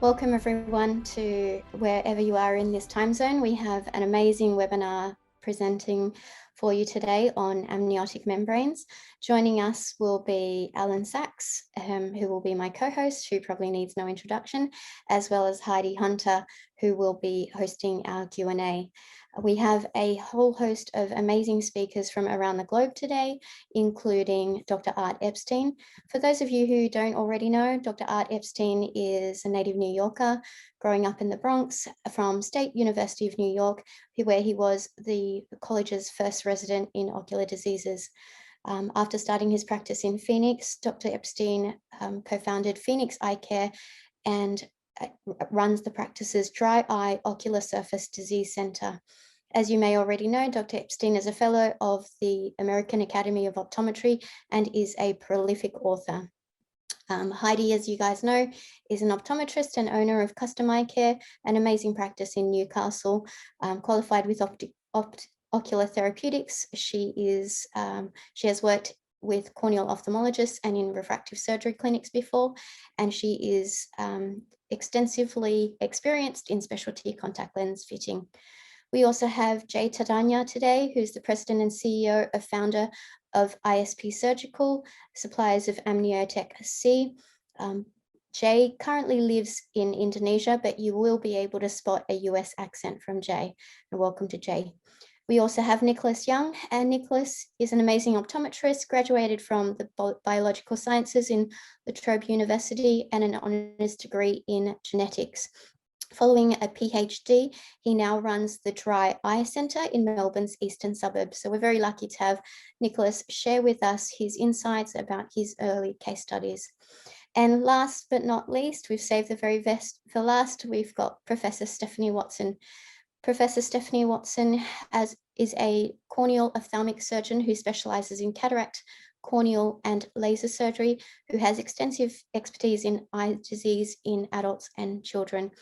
Welcome everyone to wherever you are in this time zone. We have an amazing webinar presenting for you today on amniotic membranes. Joining us will be Alan Sachs, who will be my co-host, who probably needs no introduction, as well as Heidi Hunter, who will be hosting our Q&A. We have a whole host of amazing speakers from around the globe today, including Dr. Art Epstein. For those of you who don't already know, Dr. Art Epstein is a native New Yorker, growing up in the Bronx from State University of New York, where he was the college's first resident in ocular diseases. After starting his practice in Phoenix, Dr. Epstein co-founded Phoenix Eye Care and runs the practice's Dry Eye Ocular Surface Disease Center. As you may already know, Dr. Epstein is a fellow of the American Academy of Optometry and is a prolific author. Heidi, as you guys know, is an optometrist and owner of Custom Eye Care, an amazing practice in Newcastle, qualified with ocular therapeutics. She has worked with corneal ophthalmologists and in refractive surgery clinics before, and she is extensively experienced in specialty contact lens fitting. We also have Jay Tadanya today, who's the president and CEO and founder of ISP Surgical, suppliers of Amniotic C. Jay currently lives in Indonesia, but you will be able to spot a US accent from Jay. And welcome to Jay. We also have Nicholas Young, and Nicholas is an amazing optometrist, graduated from the Biological Sciences in La Trobe University and an honors degree in genetics. Following a PhD, he now runs the Dry Eye Centre in Melbourne's eastern suburbs. So we're very lucky to have Nicholas share with us his insights about his early case studies. And last but not least, we've saved the very best for last. We've got Professor Stephanie Watson. Professor Stephanie Watson is a corneal ophthalmic surgeon who specialises in cataract, corneal and laser surgery, who has extensive expertise in eye disease in adults and children.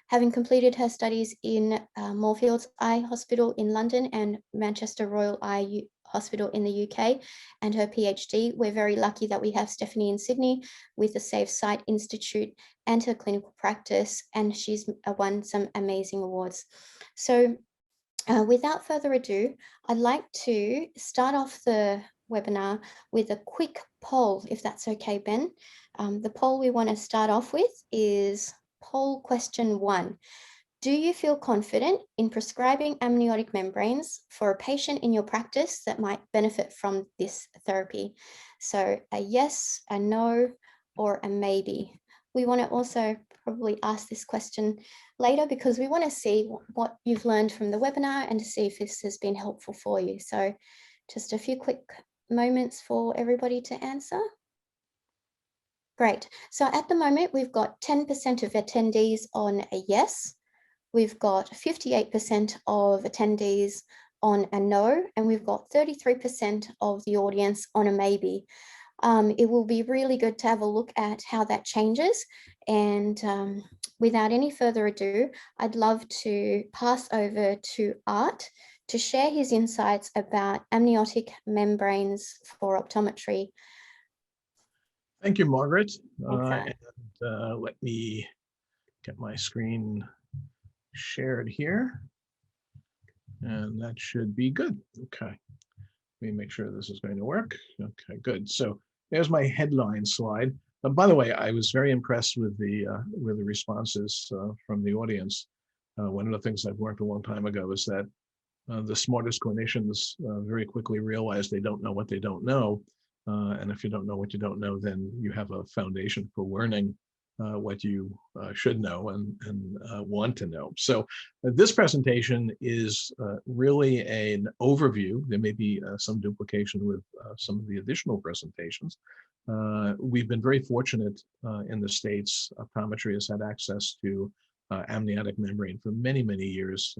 Having completed her studies in Moorfields Eye Hospital in London and Manchester Royal Eye Hospital in the UK, and her PhD, we're very lucky that we have Stephanie in Sydney with the Safe Sight Institute and her clinical practice, and she's won some amazing awards. So without further ado, I'd like to start off the webinar with a quick poll, if that's okay, Ben. The poll we want to start off with is poll question 1. Do you feel confident in prescribing amniotic membranes for a patient in your practice that might benefit from this therapy? So a yes, a no, or a maybe. We want to also probably ask this question later because we want to see what you've learned from the webinar and to see if this has been helpful for you. So just a few quick moments for everybody to answer. Great. So at the moment, we've got 10% of attendees on a yes. We've got 58% of attendees on a no, and we've got 33% of the audience on a maybe. It will be really good to have a look at how that changes. And without any further ado, I'd love to pass over to Art to share his insights about amniotic membranes for optometry. Thank you, Margaret. Let me get my screen shared here. And that should be good. Okay. Let me make sure this is going to work. Okay, good. So there's my headline slide. By the way, I was very impressed with the responses from the audience. One of the things I've learned a long time ago is that the smartest clinicians very quickly realize they don't know what they don't know. And if you don't know what you don't know, then you have a foundation for learning what you should know and want to know. So this presentation is really an overview. There may be some duplication with some of the additional presentations. We've been very fortunate in the States. Optometry has had access to amniotic membrane for many, many years.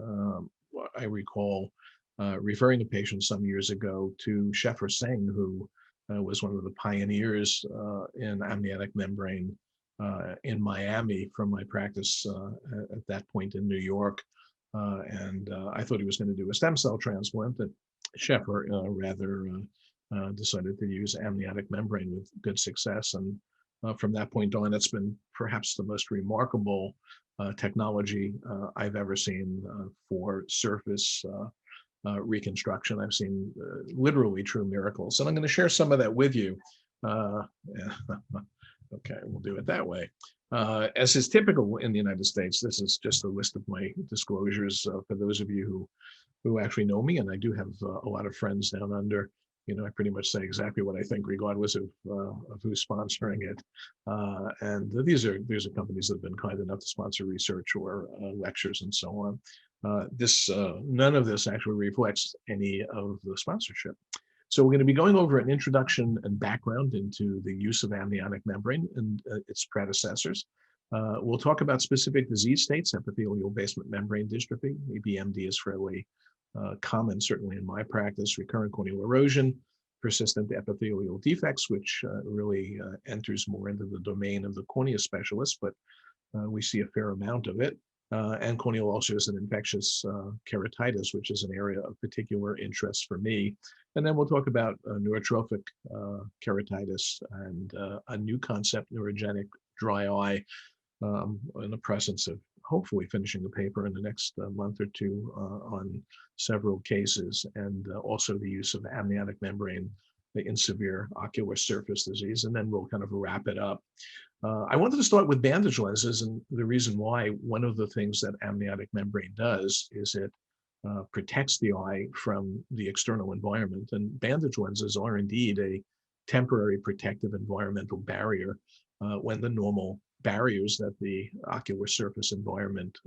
I recall referring a patient some years ago to Sheffer Singh, who was one of the pioneers in amniotic membrane in Miami from my practice at that point in New York. I thought he was going to do a stem cell transplant, but Sheffer rather decided to use amniotic membrane with good success. And from that point on, it's been perhaps the most remarkable technology I've ever seen for surface reconstruction. I've seen literally true miracles, and I'm going to share some of that with you. Yeah. Okay, we'll do it that way. As is typical in the United States, this is just a list of my disclosures for those of you who actually know me, and I do have a lot of friends down under. You know, I pretty much say exactly what I think, regardless of who's sponsoring it. And these are companies that have been kind enough to sponsor research or lectures and so on. None of this actually reflects any of the sponsorship. So we're going to be going over an introduction and background into the use of amniotic membrane and its predecessors. We'll talk about specific disease states. Epithelial basement membrane dystrophy, EBMD, is fairly common, certainly in my practice. Recurrent corneal erosion, persistent epithelial defects, which really enters more into the domain of the cornea specialist, but we see a fair amount of it. And corneal ulcers and infectious keratitis, which is an area of particular interest for me. And then we'll talk about neurotrophic keratitis and a new concept, neurogenic dry eye, in the presence of hopefully finishing the paper in the next month or two on several cases, and also the use of amniotic membrane in severe ocular surface disease. And then we'll kind of wrap it up. I wanted to start with bandage lenses, and the reason why, one of the things that amniotic membrane does is it protects the eye from the external environment. And bandage lenses are indeed a temporary protective environmental barrier when the normal barriers that the ocular surface environment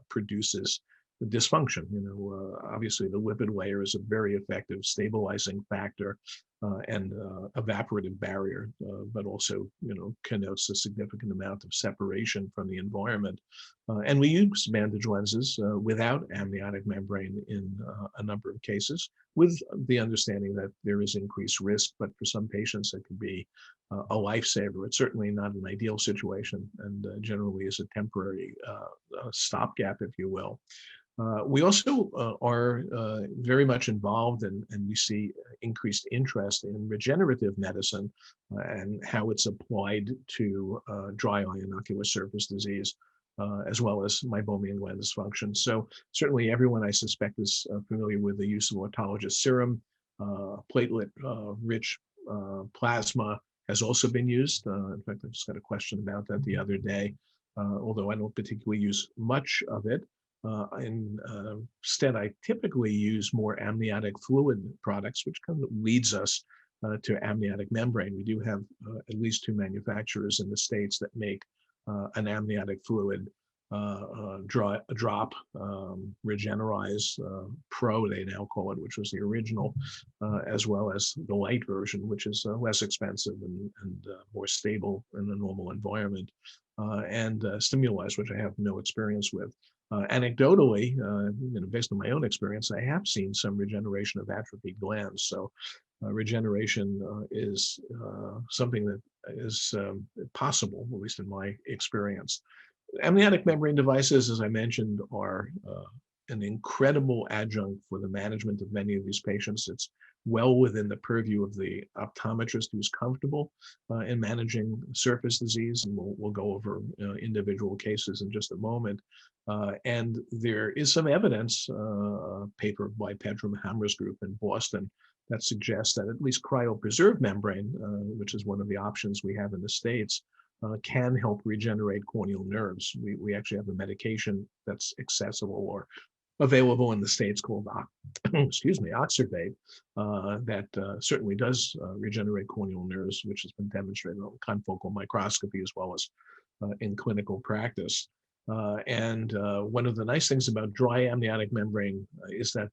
produces dysfunction. You know, obviously the lipid layer is a very effective stabilizing factor and evaporative barrier, but also, you know, connotes a significant amount of separation from the environment. And we use bandage lenses without amniotic membrane in a number of cases, with the understanding that there is increased risk, but for some patients it could be a lifesaver. It's certainly not an ideal situation, and generally is a temporary stopgap, if you will. We also are very much involved and we see increased interest in regenerative medicine and how it's applied to dry eye and ocular surface disease, as well as meibomian gland dysfunction. So certainly everyone, I suspect, is familiar with the use of autologous serum. Platelet-rich plasma has also been used. In fact, I just got a question about that the other day, although I don't particularly use much of it. Instead, I typically use more amniotic fluid products, which kind of leads us to amniotic membrane. We do have at least 2 manufacturers in the States that make an amniotic fluid drop, Regenerize Pro, they now call it, which was the original, as well as the light version, which is less expensive and more stable in the normal environment, and Stimulize, which I have no experience with. Anecdotally, you know, based on my own experience, I have seen some regeneration of atrophied glands. So regeneration is something that is possible, at least in my experience. Amniotic membrane devices, as I mentioned, are an incredible adjunct for the management of many of these patients. It's well within the purview of the optometrist who's comfortable in managing surface disease, and we'll go over individual cases in just a moment. And there is some evidence, a paper by Pedram Hammer's group in Boston, that suggests that at least cryopreserved membrane, which is one of the options we have in the States, can help regenerate corneal nerves. We actually have a medication that's accessible or available in the States called, excuse me, Oxervate, that certainly does regenerate corneal nerves, which has been demonstrated on confocal microscopy as well as in clinical practice. And one of the nice things about dry amniotic membrane is that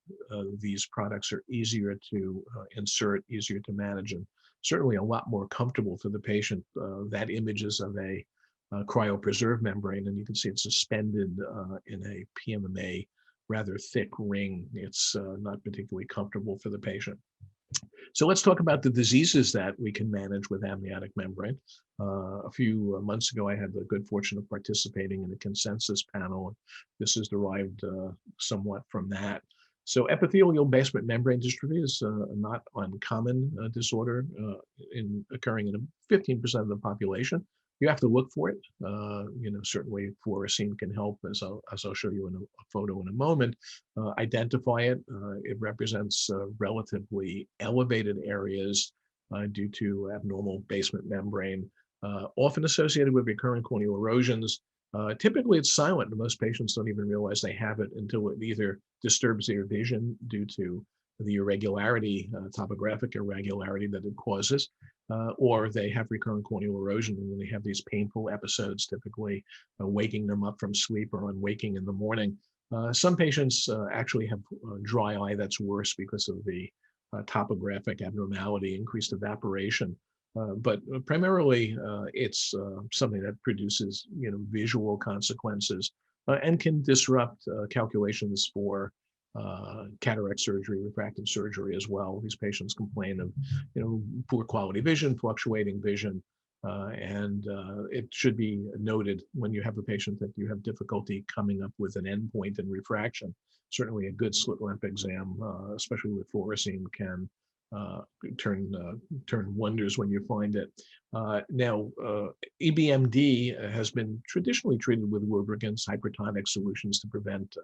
these products are easier to insert, easier to manage, and certainly a lot more comfortable for the patient. That image is of a cryopreserved membrane, and you can see it's suspended in a PMMA rather thick ring. It's not particularly comfortable for the patient. So let's talk about the diseases that we can manage with amniotic membrane. A few months ago, I had the good fortune of participating in a consensus panel. This is derived somewhat from that. So epithelial basement membrane dystrophy is a not uncommon disorder occurring in 15% of the population. You have to look for it. Certainly fluorescein can help, as I'll show you in a photo in a moment. Identify it. It represents relatively elevated areas due to abnormal basement membrane, often associated with recurrent corneal erosions. Typically, it's silent, and most patients don't even realize they have it until it either disturbs their vision due to the irregularity, topographic irregularity that it causes, or they have recurrent corneal erosion, and then they have these painful episodes, typically waking them up from sleep or unwaking in the morning. Some patients actually have dry eye that's worse because of the topographic abnormality, increased evaporation. But primarily, it's something that produces, visual consequences and can disrupt calculations for cataract surgery, refractive surgery as well. These patients complain of, poor quality vision, fluctuating vision, and it should be noted when you have a patient that you have difficulty coming up with an endpoint in refraction. Certainly a good slit lamp exam, especially with fluorescein, can turn wonders when you find it. Now, EBMD has been traditionally treated with lubricants, hypertonic solutions to prevent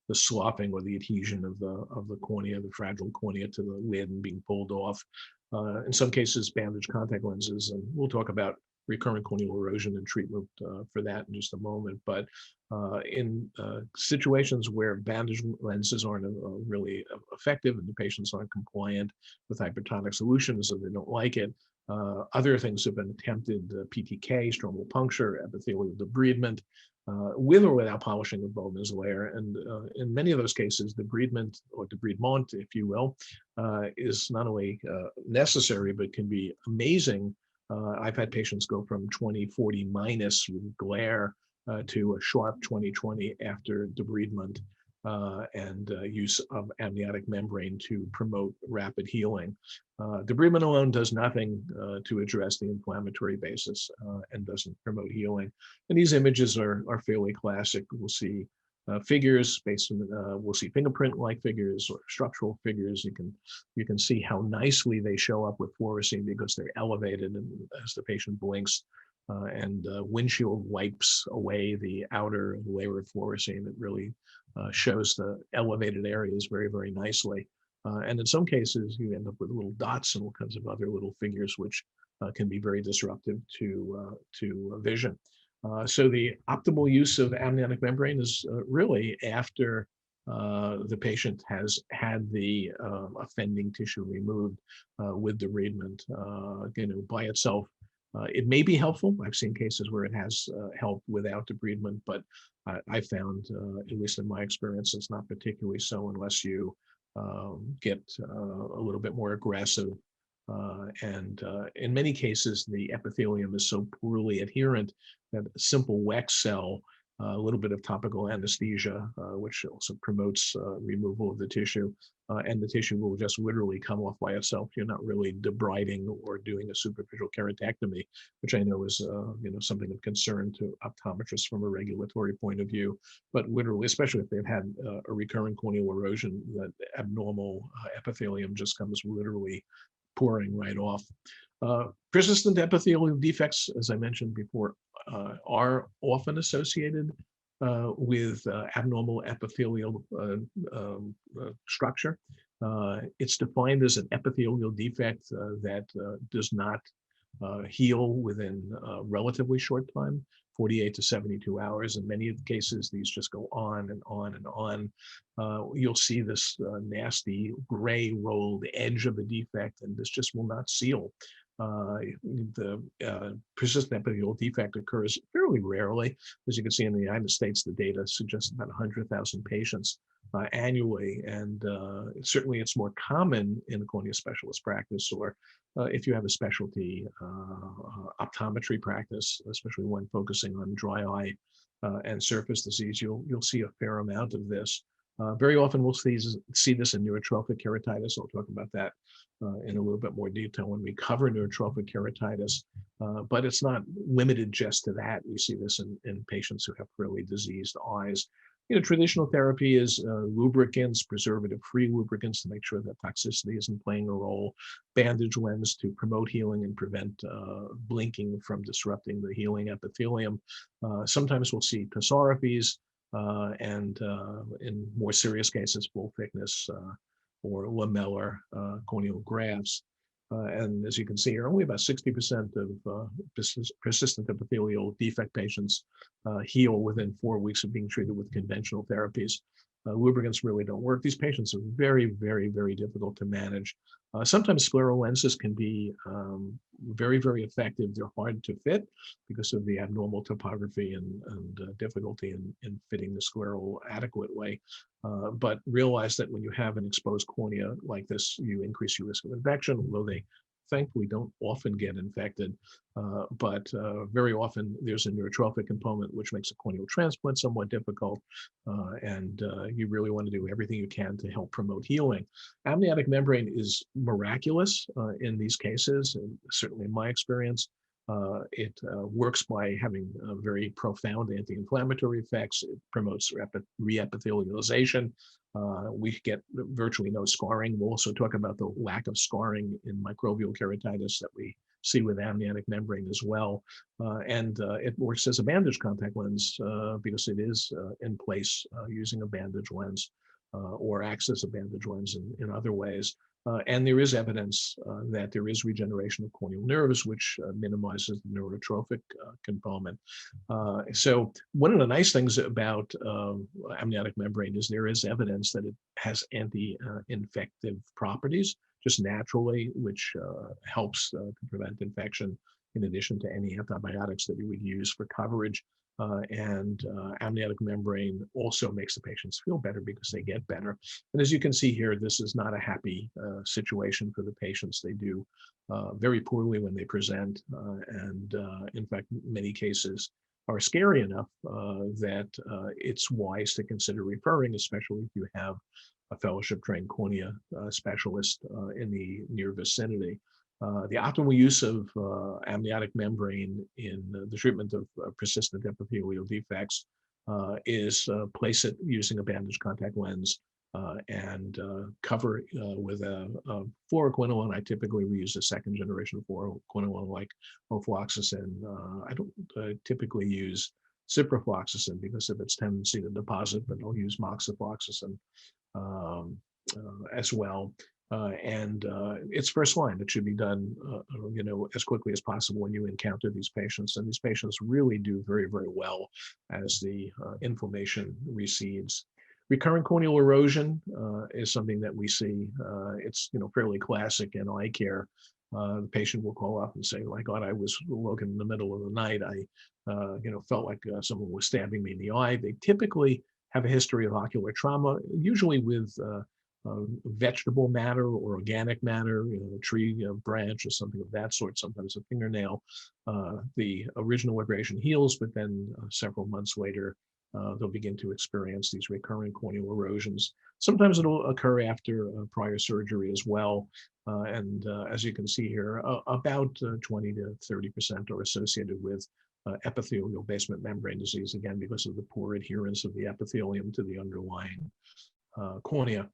the sloughing or the adhesion of the cornea, the fragile cornea to the lid and being pulled off. In some cases, bandage contact lenses, and we'll talk about recurrent corneal erosion and treatment for that in just a moment. But in situations where bandage lenses aren't really effective and the patients aren't compliant with hypertonic solutions and they don't like it, other things have been attempted: PTK, stromal puncture, epithelial debridement, with or without polishing of bulbous layer. And in many of those cases, debridement or debridement, if you will, is not only necessary, but can be amazing. I've had patients go from 20/40 minus with glare to a sharp 20/20 after debridement and use of amniotic membrane to promote rapid healing. Debridement alone does nothing to address the inflammatory basis and doesn't promote healing. And these images are fairly classic. We'll see figures based on, we'll see fingerprint-like figures or structural figures. You can see how nicely they show up with fluorescein because they're elevated, and as the patient blinks and windshield wipes away the outer layer of fluorescein, it really shows the elevated areas very, very nicely. And in some cases, you end up with little dots and all kinds of other little figures, which can be very disruptive to vision. So the optimal use of amniotic membrane is really after the patient has had the offending tissue removed with debridement. By itself, it may be helpful. I've seen cases where it has helped without debridement, but I found, at least in my experience, it's not particularly so unless you get a little bit more aggressive. And in many cases, the epithelium is so poorly adherent that a simple wax cell, a little bit of topical anesthesia, which also promotes removal of the tissue, and the tissue will just literally come off by itself. You're not really debriding or doing a superficial keratectomy, which I know is something of concern to optometrists from a regulatory point of view. But literally, especially if they've had a recurrent corneal erosion, that abnormal epithelium just comes literally pouring right off. Persistent epithelial defects, as I mentioned before, are often associated with abnormal epithelial structure. It's defined as an epithelial defect that does not heal within a relatively short time, 48 to 72 hours. In many cases, these just go on and on and on. You'll see this nasty gray rolled edge of a defect, and this just will not seal. The persistent epithelial defect occurs fairly rarely. As you can see in the United States, the data suggests about 100,000 patients annually, and certainly it's more common in a cornea specialist practice, or if you have a specialty optometry practice, especially one focusing on dry eye and surface disease, you'll see a fair amount of this. Very often we'll see this in neurotrophic keratitis. I'll talk about that in a little bit more detail when we cover neurotrophic keratitis, but it's not limited just to that. We see this in patients who have fairly diseased eyes. Traditional therapy is lubricants, preservative-free lubricants to make sure that toxicity isn't playing a role, bandage lens to promote healing and prevent blinking from disrupting the healing epithelium. Sometimes we'll see tosaraphies, and in more serious cases, full thickness or lamellar corneal grafts. And as you can see here, only about 60% of persistent epithelial defect patients heal within 4 weeks of being treated with conventional therapies. Lubricants really don't work. These patients are very, very, very difficult to manage. Sometimes scleral lenses can be very, very effective. They're hard to fit because of the abnormal topography and difficulty in fitting the scleral adequate way. But realize that when you have an exposed cornea like this, you increase your risk of infection, although they thankfully don't often get infected. But very often there's a neurotrophic component, which makes a corneal transplant somewhat difficult. And you really want to do everything you can to help promote healing. Amniotic membrane is miraculous in these cases, and certainly in my experience. It works by having very profound anti-inflammatory effects. It promotes reepithelialization. We get virtually no scarring. We'll also talk about the lack of scarring in microbial keratitis that we see with amniotic membrane as well. And it works as a bandage contact lens because it is in place using a bandage lens or acts as a bandage lens in other ways. And there is evidence that there is regeneration of corneal nerves, which minimizes the neurotrophic component. So one of the nice things about amniotic membrane is there is evidence that it has anti-infective properties just naturally, which helps to prevent infection in addition to any antibiotics that you would use for coverage. And amniotic membrane also makes the patients feel better because they get better. And as you can see here, this is not a happy situation for the patients. They do very poorly when they present. And in fact, many cases are scary enough that it's wise to consider referring, especially if you have a fellowship-trained cornea specialist in the near vicinity. The optimal use of amniotic membrane in the treatment of persistent epithelial defects is place it using a bandage contact lens and cover with a fluoroquinolone. I typically use a second generation fluoroquinolone like ofloxacin. I don't typically use ciprofloxacin because of its tendency to deposit, but I'll use moxifloxacin as well. And it's first line. It should be done, as quickly as possible when you encounter these patients. And these patients really do very, very well as the inflammation recedes. Recurrent corneal erosion is something that we see. It's fairly classic in eye care. The patient will call up and say, "My God, I was woken in the middle of the night. I, felt like someone was stabbing me in the eye." They typically have a history of ocular trauma, usually with vegetable matter or organic matter, a tree, a branch, or something of that sort, sometimes a fingernail. The original abrasion heals, but then several months later, they'll begin to experience these recurrent corneal erosions. Sometimes it'll occur after prior surgery as well. And as you can see here, about 20 to 30% are associated with epithelial basement membrane disease, again, because of the poor adherence of the epithelium to the underlying cornea.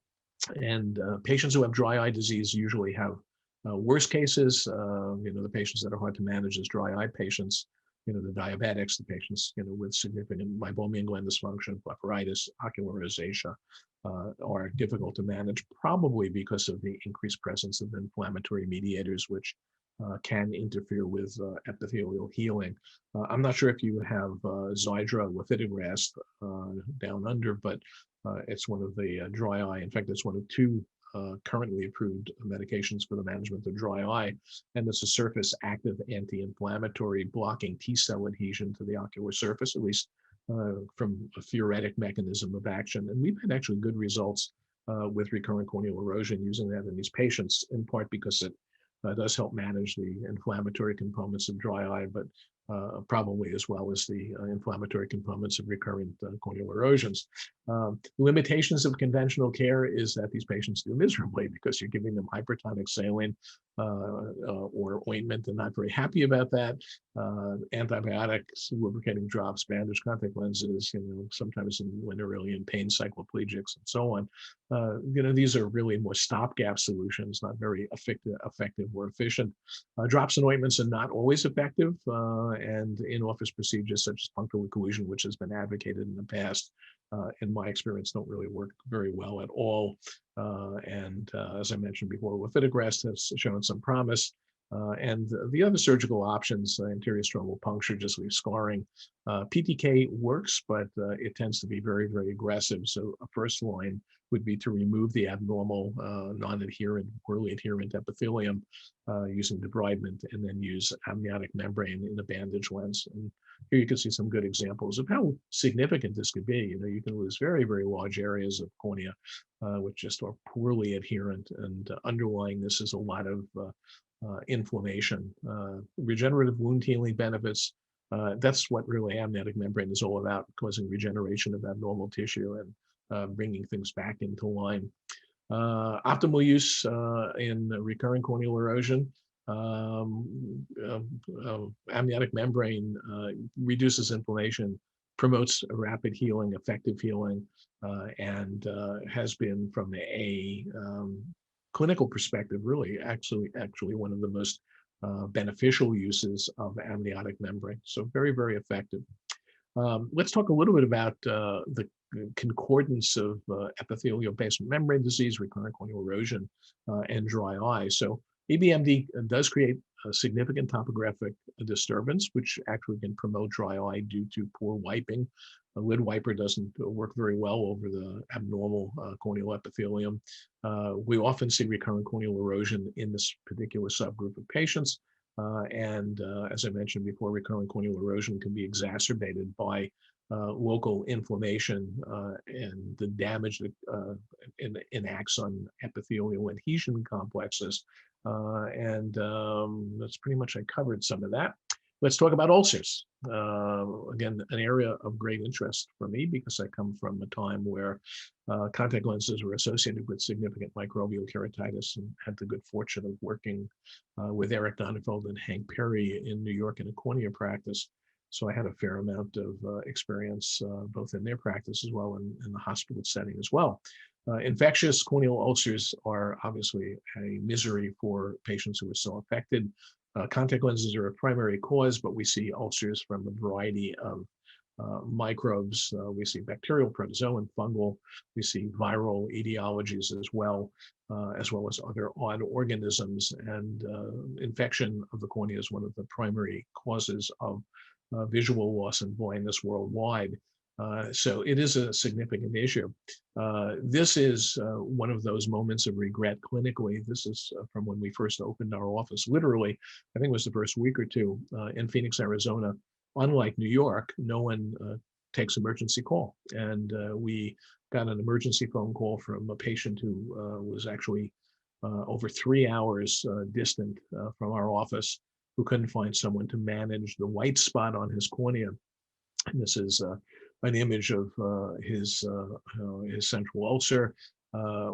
And patients who have dry eye disease usually have worse cases. The patients that are hard to manage as dry eye patients, the diabetics, the patients, with significant meibomian gland dysfunction, blepharitis, ocular rosacea, are difficult to manage, probably because of the increased presence of inflammatory mediators, which can interfere with epithelial healing. I'm not sure if you have Xiidra lifitegrast down under, but it's one of the dry eye. In fact, it's one of two currently approved medications for the management of dry eye. And it's a surface active anti-inflammatory, blocking T-cell adhesion to the ocular surface, at least from a theoretic mechanism of action. And we've had actually good results with recurrent corneal erosion using that in these patients, in part because it does help manage the inflammatory components of dry eye, but probably as well as the inflammatory components of recurrent corneal erosions. Limitations of conventional care is that these patients do miserably because you're giving them hypertonic saline or ointment and not very happy about that. Antibiotics, lubricating drops, bandage contact lenses, sometimes when they're really in pain, cycloplegics, and so on. These are really more stopgap solutions, not very effective or efficient. Drops and ointments are not always effective, and in-office procedures such as punctal occlusion, which has been advocated in the past, in my experience, don't really work very well at all. As I mentioned before, lifitegrast has shown some promise. And the other surgical options, anterior stromal puncture, just leave scarring. PTK works, but it tends to be very, very aggressive. So a first line would be to remove the abnormal, non-adherent, poorly adherent epithelium using debridement, and then use amniotic membrane in a bandage lens. And here you can see some good examples of how significant this could be. You can lose very, very large areas of cornea, which just are poorly adherent, and underlying this is a lot of inflammation. Regenerative wound healing benefits, that's what really amniotic membrane is all about, causing regeneration of abnormal tissue and bringing things back into line. Optimal use in recurrent corneal erosion. Amniotic membrane reduces inflammation, promotes rapid healing, effective healing, and has been, from a clinical perspective, really actually one of the most beneficial uses of amniotic membrane. So very, very effective. Let's talk a little bit about the concordance of epithelial basement membrane disease, recurrent corneal erosion, and dry eye. So EBMD does create a significant topographic disturbance, which actually can promote dry eye due to poor wiping. A lid wiper doesn't work very well over the abnormal corneal epithelium. We often see recurrent corneal erosion in this particular subgroup of patients. As I mentioned before, recurrent corneal erosion can be exacerbated by local inflammation and the damage that enacts on epithelial adhesion complexes. That's pretty much, I covered some of that. Let's talk about ulcers. Again, an area of great interest for me because I come from a time where contact lenses were associated with significant microbial keratitis, and had the good fortune of working with Eric Donenfeld and Hank Perry in New York in a cornea practice. So I had a fair amount of experience both in their practice as well and in the hospital setting as well. Infectious corneal ulcers are obviously a misery for patients who are so affected. Contact lenses are a primary cause, but we see ulcers from a variety of microbes. We see bacterial, protozoan, fungal. We see viral etiologies as well as other odd organisms. And infection of the cornea is one of the primary causes of visual loss and blindness worldwide. So it is a significant issue. This is one of those moments of regret clinically. This is from when we first opened our office, literally, I think it was the first week or two in Phoenix, Arizona. Unlike New York, no one takes emergency call. And we got an emergency phone call from a patient who was actually over 3 hours distant from our office, who couldn't find someone to manage the white spot on his cornea. And this is an image of his central ulcer.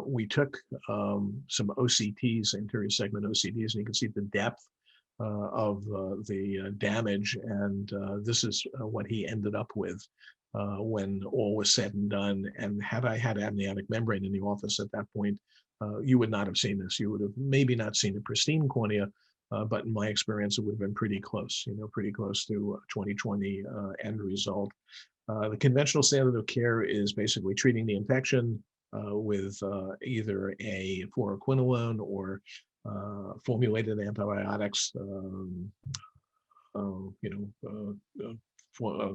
We took some OCTs, anterior segment OCTs, and you can see the depth of the damage. And this is what he ended up with when all was said and done. And had I had amniotic membrane in the office at that point, you would not have seen this. You would have maybe not seen a pristine cornea, but in my experience, it would have been pretty close, pretty close to 20/20 end result. The conventional standard of care is basically treating the infection with either a fluoroquinolone or formulated antibiotics,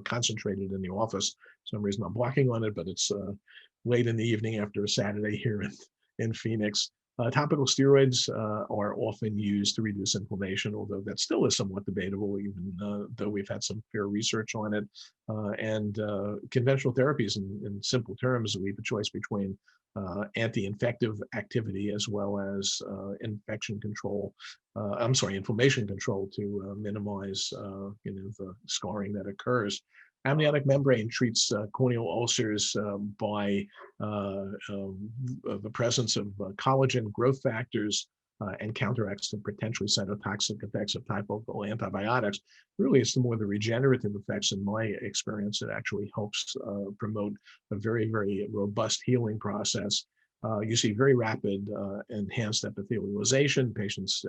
concentrated in the office. For some reason I'm blocking on it, but it's late in the evening after a Saturday here in Phoenix. Topical steroids are often used to reduce inflammation, although that still is somewhat debatable, even though we've had some fair research on it. And conventional therapies, in simple terms, we have a choice between anti-infective activity as well as infection control. I'm sorry, inflammation control to minimize the scarring that occurs. Amniotic membrane treats corneal ulcers by the presence of collagen growth factors and counteracts the potentially cytotoxic effects of topical antibiotics. Really, it's the more the regenerative effects, in my experience, that actually helps promote a very, very robust healing process. You see very rapid enhanced epithelialization. Patients'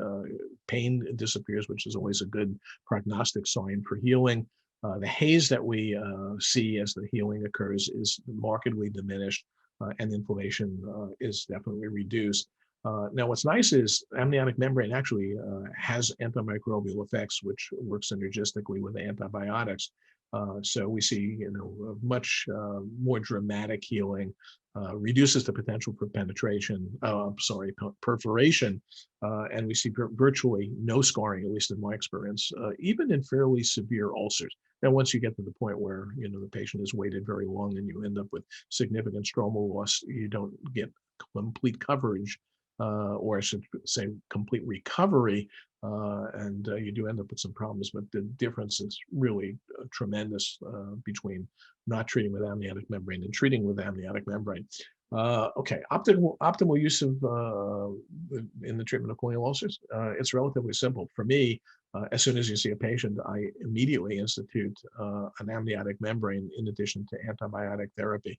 pain disappears, which is always a good prognostic sign for healing. The haze that we see as the healing occurs is markedly diminished, and inflammation is definitely reduced. Now, what's nice is amniotic membrane actually has antimicrobial effects, which work synergistically with antibiotics. So we see, much more dramatic healing, reduces the potential for penetration, perforation, and we see virtually no scarring, at least in my experience, even in fairly severe ulcers. Now, once you get to the point where, the patient has waited very long and you end up with significant stromal loss, you don't get complete coverage, or I should say complete recovery, and you do end up with some problems, but the difference is really tremendous between not treating with amniotic membrane and treating with amniotic membrane. Okay, optimal use of in the treatment of corneal ulcers. It's relatively simple. For me, as soon as you see a patient, I immediately institute an amniotic membrane in addition to antibiotic therapy.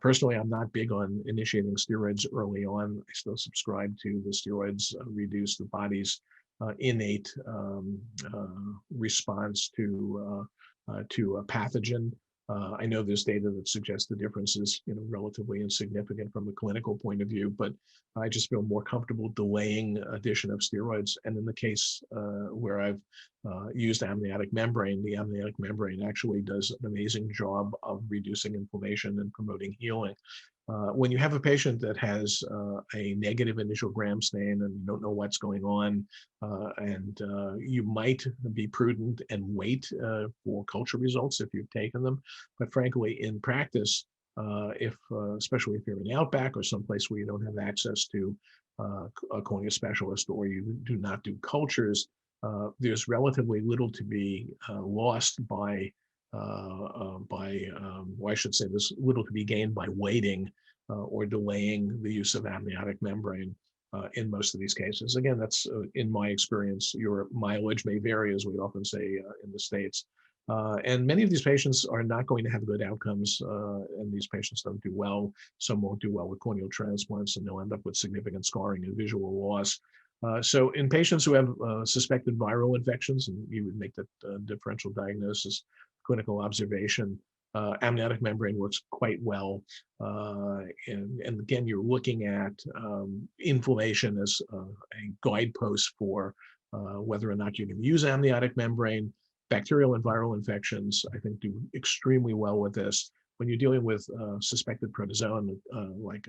Personally, I'm not big on initiating steroids early on. I still subscribe to the steroids reduce the body's innate response to a pathogen. I know there's data that suggests the difference is relatively insignificant from a clinical point of view, but I just feel more comfortable delaying addition of steroids. And in the case where I've used amniotic membrane, the amniotic membrane actually does an amazing job of reducing inflammation and promoting healing. When you have a patient that has a negative initial gram stain and you don't know what's going on, and you might be prudent and wait for culture results if you've taken them. But frankly, in practice, especially if you're in the outback or someplace where you don't have access to a cornea specialist, or you do not do cultures, there's relatively little to be lost by well, I should say there's little to be gained by waiting or delaying the use of amniotic membrane in most of these cases. Again, that's in my experience. Your mileage may vary, as we often say in the States. And many of these patients are not going to have good outcomes, and these patients don't do well. Some won't do well with corneal transplants, and they'll end up with significant scarring and visual loss. So in patients who have suspected viral infections, and you would make that differential diagnosis, clinical observation, amniotic membrane works quite well. And again, you're looking at inflammation as a guidepost for whether or not you can use amniotic membrane. Bacterial and viral infections, I think, do extremely well with this. When you're dealing with suspected protozoan, like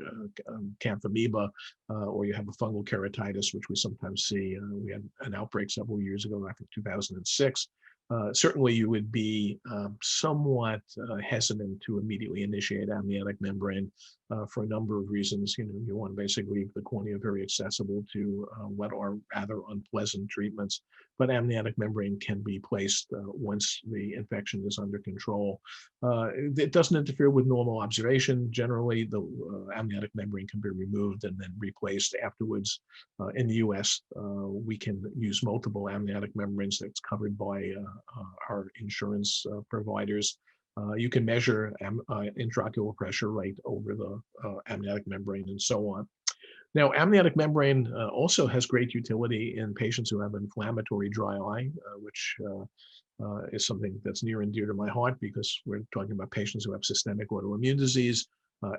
Canthamoeba, or you have a fungal keratitis, which we sometimes see, we had an outbreak several years ago, I think 2006. Certainly, you would be somewhat hesitant to immediately initiate amniotic membrane for a number of reasons. You want to basically leave the cornea very accessible to what are rather unpleasant treatments. But amniotic membrane can be placed once the infection is under control. It doesn't interfere with normal observation. Generally, the amniotic membrane can be removed and then replaced afterwards. In the US, we can use multiple amniotic membranes that's covered by our insurance providers. You can measure intraocular pressure right over the amniotic membrane and so on. Now, amniotic membrane also has great utility in patients who have inflammatory dry eye, which is something that's near and dear to my heart because we're talking about patients who have systemic autoimmune disease,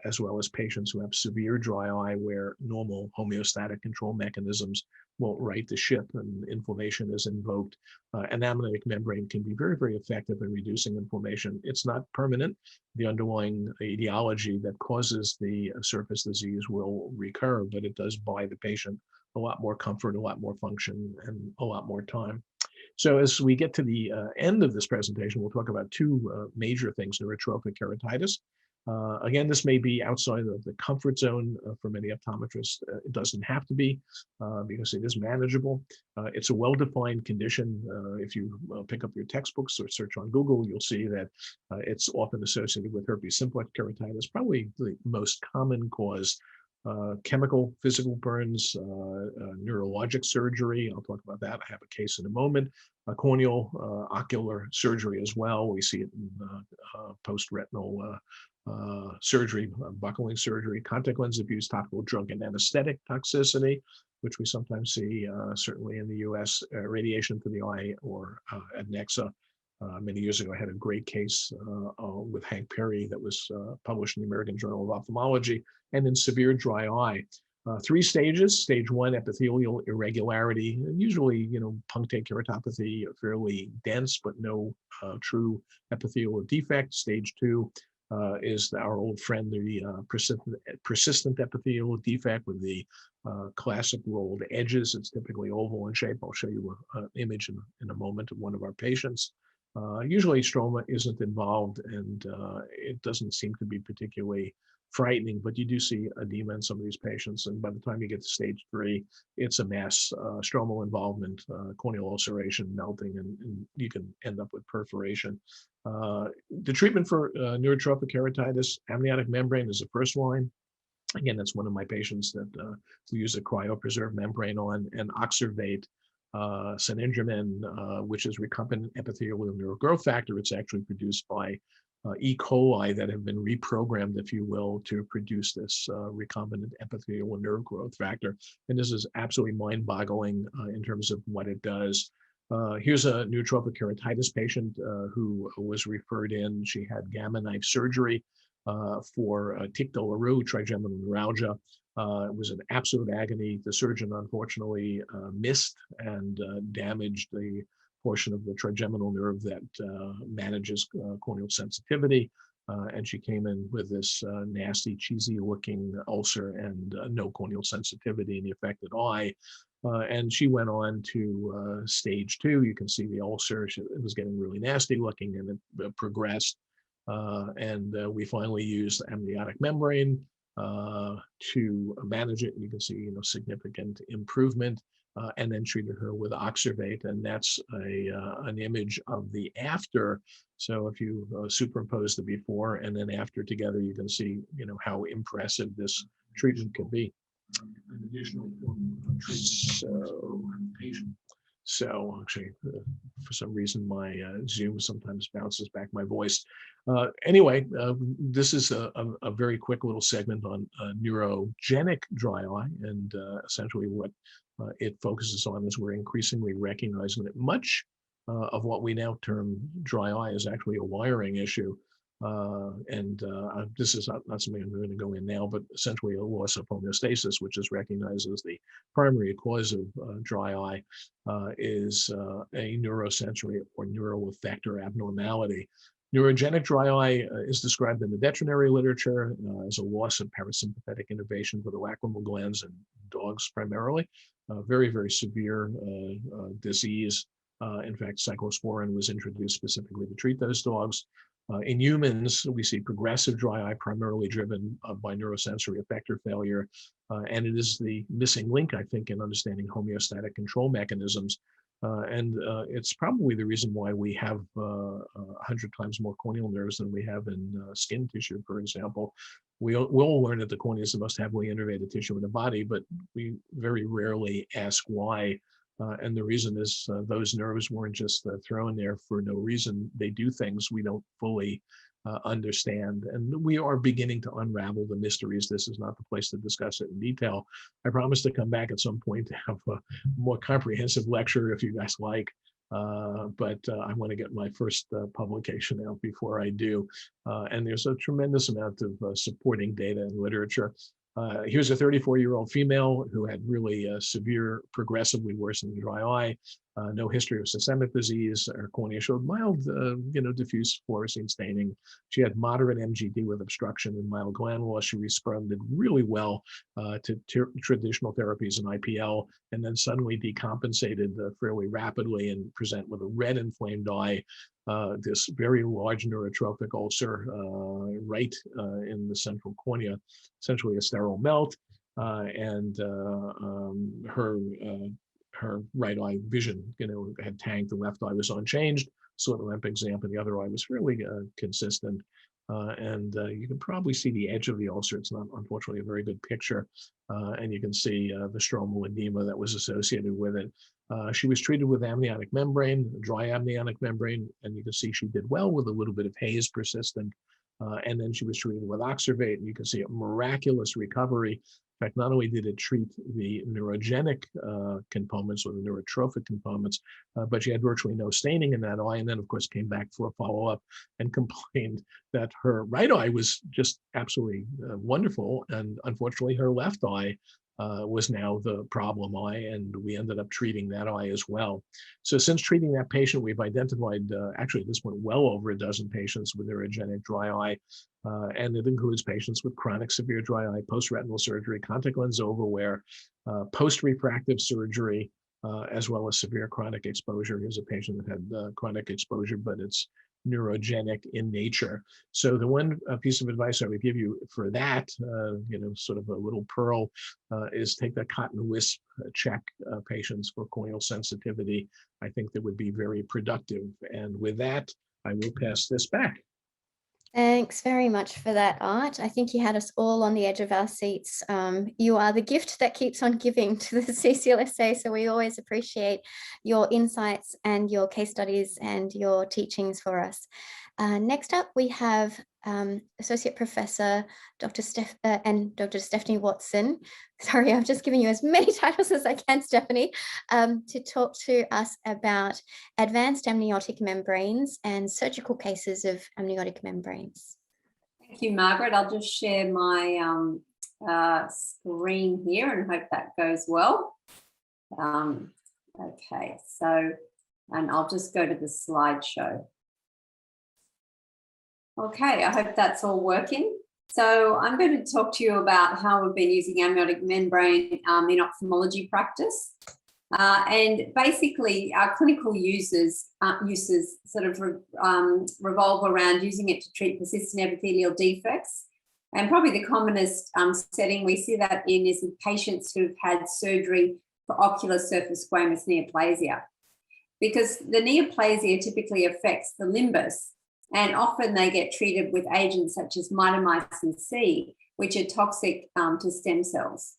as well as patients who have severe dry eye where normal homeostatic control mechanisms won't right the ship and inflammation is invoked. An amniotic membrane can be very, very effective in reducing inflammation. It's not permanent. The underlying etiology that causes the surface disease will recur, but it does buy the patient a lot more comfort, a lot more function, and a lot more time. So as we get to the end of this presentation, we'll talk about two major things: neurotrophic keratitis Again, this may be outside of the comfort zone for many optometrists. It doesn't have to be because it is manageable. It's a well-defined condition. If you pick up your textbooks or search on Google, you'll see that it's often associated with herpes simplex keratitis, probably the most common cause. Chemical, physical burns, neurologic surgery. I'll talk about that. I have a case in a moment. Corneal, ocular surgery as well. We see it in post-retinal surgery, buckling surgery, contact lens abuse, topical drug and anesthetic toxicity, which we sometimes see certainly in the US, radiation to the eye or adnexa. Many years ago, I had a great case with Hank Perry that was published in the American Journal of Ophthalmology, and in severe dry eye. 3 stages. Stage 1, epithelial irregularity, usually, punctate keratopathy, fairly dense, but no true epithelial defect. Stage 2 is our old friend, the persistent epithelial defect with the classic rolled edges. It's typically oval in shape. I'll show you an image in a moment of one of our patients. Usually stroma isn't involved, and it doesn't seem to be particularly frightening, but you do see edema in some of these patients, and by the time you get to stage 3, it's a mess. Stromal involvement, corneal ulceration, melting, and you can end up with perforation. The treatment for neurotrophic keratitis, amniotic membrane is the first line. Again, that's one of my patients that we use a cryopreserved membrane on, and oxervate, synandromin, which is recombinant epithelial neurogrowth factor. It's actually produced by E. coli that have been reprogrammed, if you will, to produce this recombinant epithelial nerve growth factor. And this is absolutely mind-boggling in terms of what it does. Here's a neurotrophic keratitis patient who was referred in. She had gamma knife surgery for tic douloureux, trigeminal neuralgia. It was an absolute agony. The surgeon unfortunately missed and damaged the portion of the trigeminal nerve that manages corneal sensitivity. And she came in with this nasty, cheesy looking ulcer and no corneal sensitivity in the affected eye. And she went on to stage 2. You can see the ulcer. It was getting really nasty looking, and it progressed. And we finally used amniotic membrane to manage it. And you can see, significant improvement. And then treated her with oxervate, and that's an image of the after. So if you superimpose the before and then after together, you can see, how impressive this treatment can be. An additional form of treatment. So actually, for some reason, my Zoom sometimes bounces back my voice. Anyway, this is a very quick little segment on neurogenic dry eye, and essentially what it focuses on is we're increasingly recognizing that much of what we now term dry eye is actually a wiring issue. This is not something I'm going to go in now, but essentially a loss of homeostasis, which is recognized as the primary cause of dry eye, is a neurosensory or neuroeffector abnormality. Neurogenic dry eye is described in the veterinary literature as a loss of parasympathetic innervation for the lacrimal glands in dogs primarily. Very, very severe disease. In fact, cyclosporin was introduced specifically to treat those dogs. In humans, we see progressive dry eye primarily driven by neurosensory effector failure. And it is the missing link, I think, in understanding homeostatic control mechanisms. It's probably the reason why we have 100 times more corneal nerves than we have in skin tissue, for example. We'll learn that the cornea is the most heavily innervated tissue in the body, but we very rarely ask why. And the reason is those nerves weren't just thrown there for no reason. They do things we don't fully understand. And we are beginning to unravel the mysteries. This is not the place to discuss it in detail. I promise to come back at some point to have a more comprehensive lecture if you guys like. But I want to get my first publication out before I do. And there's a tremendous amount of supporting data and literature. Here's a 34-year-old female who had really severe, progressively worsening dry eye. no history of systemic disease. Her cornea showed mild, diffuse fluorescein staining. She had moderate MGD with obstruction and mild gland loss. She responded really well to traditional therapies in IPL, and then suddenly decompensated fairly rapidly and present with a red inflamed eye, this very large neurotrophic ulcer right in the central cornea, essentially a sterile melt, and her right eye vision, had tanked. The left eye was unchanged. Saw the lamp exam, and the other eye was fairly consistent. And you can probably see the edge of the ulcer. It's not, unfortunately, a very good picture. And you can see the stromal edema that was associated with it. She was treated with amniotic membrane, dry amniotic membrane, and you can see she did well with a little bit of haze persistent. And then she was treated with oxervate, and you can see a miraculous recovery. In fact, not only did it treat the neurogenic components or the neurotrophic components, but she had virtually no staining in that eye. And then, of course, came back for a follow-up and complained that her right eye was just absolutely wonderful. And unfortunately, her left eye was now the problem eye, and we ended up treating that eye as well. So since treating that patient, we've identified, actually at this point, well over a dozen patients with neurogenic dry eye, and it includes patients with chronic severe dry eye, post-retinal surgery, contact lens overwear, post-refractive surgery, as well as severe chronic exposure. Here's a patient that had chronic exposure, but it's neurogenic in nature. So the one piece of advice I would give you for that, sort of a little pearl, is take that cotton wisp check patients for corneal sensitivity. I think that would be very productive. And with that, I will pass this back. Thanks very much for that, Art. I think you had us all on the edge of our seats. You are the gift that keeps on giving to the CCLSA, so we always appreciate your insights and your case studies and your teachings for us. Next up, we have Associate Professor Dr. Stephanie Watson. Sorry, I've just given you as many titles as I can, Stephanie, to talk to us about advanced amniotic membranes and surgical cases of amniotic membranes. Thank you, Margaret. I'll just share my screen here and hope that goes well. Okay, so, and I'll just go to the slideshow. Okay, I hope that's all working. So I'm going to talk to you about how we've been using amniotic membrane in ophthalmology practice. And basically, our clinical uses sort of revolve around using it to treat persistent epithelial defects. And probably the commonest setting we see that in is with patients who've had surgery for ocular surface squamous neoplasia. Because the neoplasia typically affects the limbus, and often they get treated with agents such as mitomycin C, which are toxic to stem cells.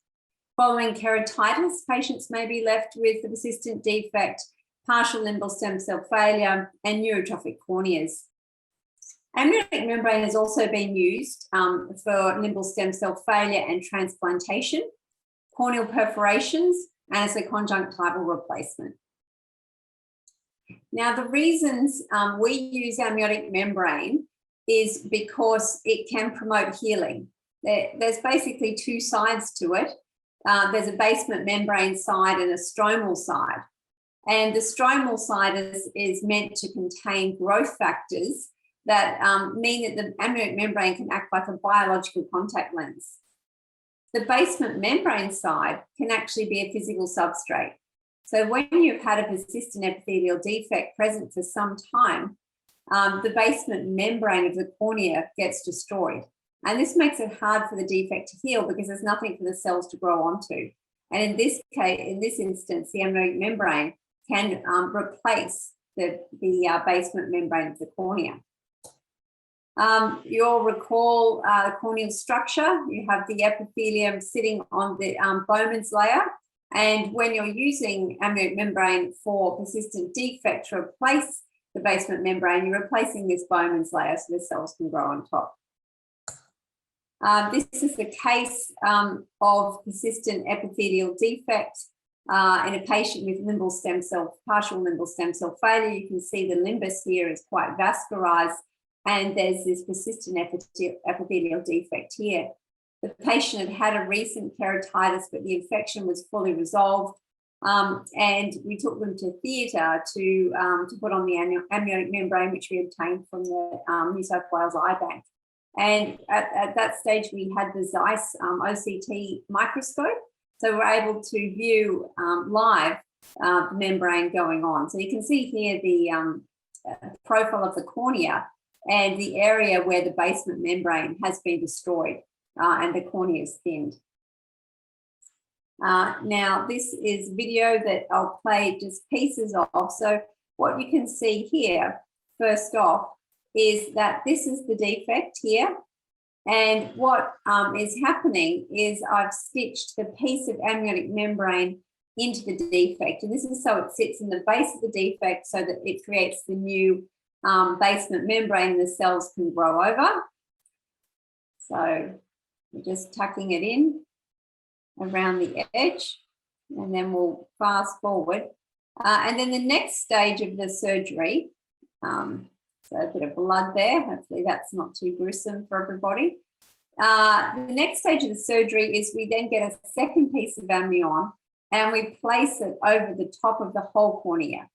Following keratitis, patients may be left with a persistent defect, partial limbal stem cell failure, and neurotrophic corneas. Amniotic membrane has also been used for limbal stem cell failure and transplantation, corneal perforations, and as a conjunctival replacement. Now, the reasons we use amniotic membrane is because it can promote healing. There's basically two sides to it. There's a basement membrane side and a stromal side. And the stromal side is meant to contain growth factors that mean that the amniotic membrane can act like a biological contact lens. The basement membrane side can actually be a physical substrate. So when you've had a persistent epithelial defect present for some time, the basement membrane of the cornea gets destroyed. And this makes it hard for the defect to heal because there's nothing for the cells to grow onto. And in this case, in this instance, the amniotic membrane can replace the basement membrane of the cornea. You'll recall the corneal structure. You have the epithelium sitting on the Bowman's layer. And when you're using amniotic membrane for persistent defect to replace the basement membrane, you're replacing this Bowman's layer so the cells can grow on top. This is the case of persistent epithelial defect in a patient with partial limbal stem cell failure. You can see the limbus here is quite vascularized, and there's this persistent epithelial defect here. The patient had had a recent keratitis, but the infection was fully resolved. And we took them to theatre to put on the amniotic membrane, which we obtained from the New South Wales Eye Bank. And at that stage, we had the Zeiss OCT microscope, so we're able to view live the membrane going on. So you can see here the profile of the cornea and the area where the basement membrane has been destroyed and the cornea is thinned. Now, this is video that I'll play just pieces of. So what you can see here, first off, is that this is the defect here. And what is happening is I've stitched the piece of amniotic membrane into the defect. And this is so it sits in the base of the defect so that it creates the new basement membrane and the cells can grow over. So we're just tucking it in around the edge, and then we'll fast forward. And then the next stage of the surgery, so a bit of blood there, hopefully that's not too gruesome for everybody. The next stage of the surgery is we then get a second piece of amnion and we place it over the top of the whole cornea.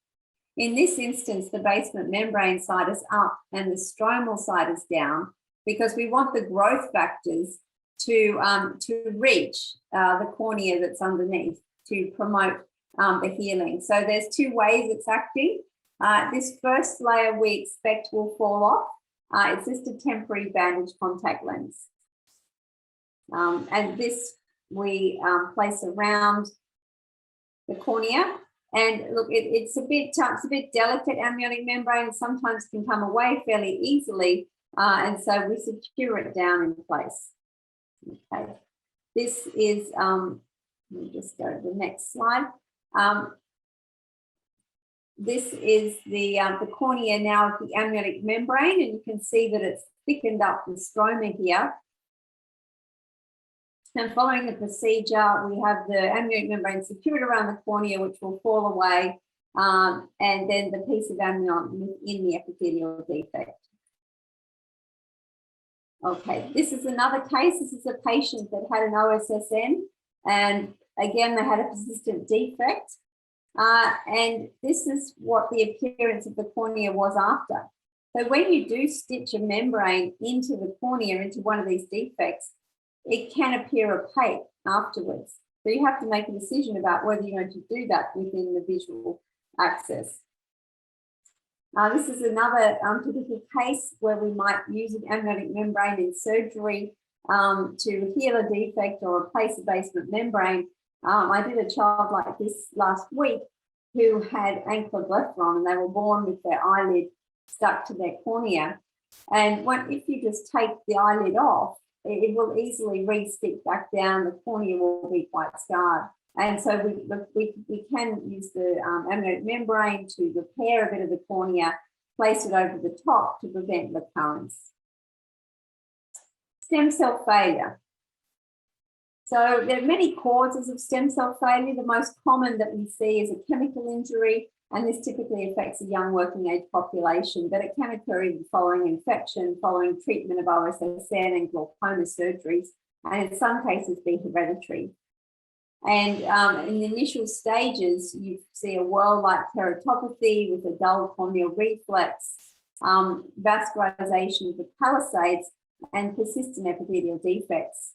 In this instance, the basement membrane side is up and the stromal side is down because we want the growth factors to reach the cornea that's underneath to promote the healing. So there's two ways it's acting. This first layer we expect will fall off. It's just a temporary bandage contact lens. And this we place around the cornea. And look, it's a bit delicate amniotic membrane, sometimes can come away fairly easily. And so we secure it down in place. Okay, this is, let me just go to the next slide. This is the cornea now of the amniotic membrane, and you can see that it's thickened up the stroma here. And following the procedure, we have the amniotic membrane secured around the cornea, which will fall away, and then the piece of amnion in the epithelial defect. Okay, this is another case. This is a patient that had an OSSN, and again, they had a persistent defect. And this is what the appearance of the cornea was after. So when you do stitch a membrane into the cornea, into one of these defects, it can appear opaque afterwards. So you have to make a decision about whether you're going to do that within the visual axis. This is another typical case where we might use an amniotic membrane in surgery to heal a defect or replace a basement membrane. I did a child like this last week who had ankyloblepharon, and they were born with their eyelid stuck to their cornea. And if you just take the eyelid off, it will easily re-stick back down. The cornea will be quite scarred. And so we can use the amniotic membrane to repair a bit of the cornea, place it over the top to prevent recurrence. Stem cell failure. So there are many causes of stem cell failure. The most common that we see is a chemical injury, and this typically affects a young working age population, but it can occur even following infection, following treatment of OSSN and glaucoma surgeries, and in some cases be hereditary. And in the initial stages, you see a whorl-like keratopathy with a dull corneal reflex, vascularization of the palisades, and persistent epithelial defects.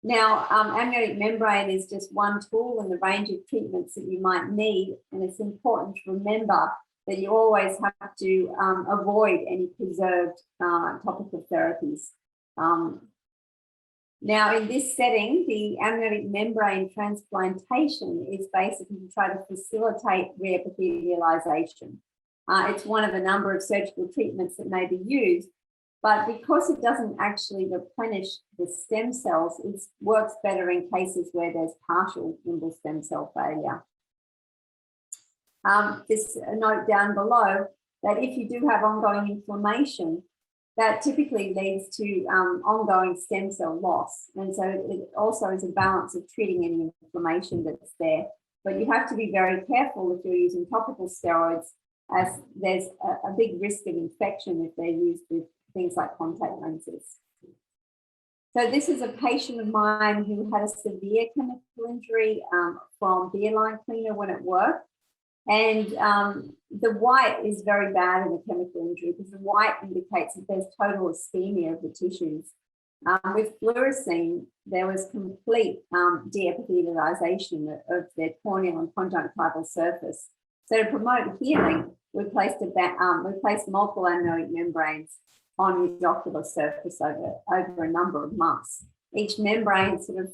Now, amniotic membrane is just one tool in the range of treatments that you might need, and it's important to remember that you always have to avoid any preserved topical therapies. Now, in this setting, the amniotic membrane transplantation is basically to try to facilitate reepithelialization. It's one of a number of surgical treatments that may be used, but because it doesn't actually replenish the stem cells, it works better in cases where there's partial limbal stem cell failure. Just a note down below that if you do have ongoing inflammation, that typically leads to ongoing stem cell loss. And so it also is a balance of treating any inflammation that's there. But you have to be very careful if you're using topical steroids, as there's a big risk of infection if they're used with things like contact lenses. So this is a patient of mine who had a severe chemical injury from beer line cleaner when at work. And the white is very bad in a chemical injury because the white indicates that there's total ischemia of the tissues. With fluorescein, there was complete de-epithelialization of their corneal and conjunctival surface. So to promote healing, we placed multiple amniotic membranes on his ocular surface over a number of months. Each membrane sort of,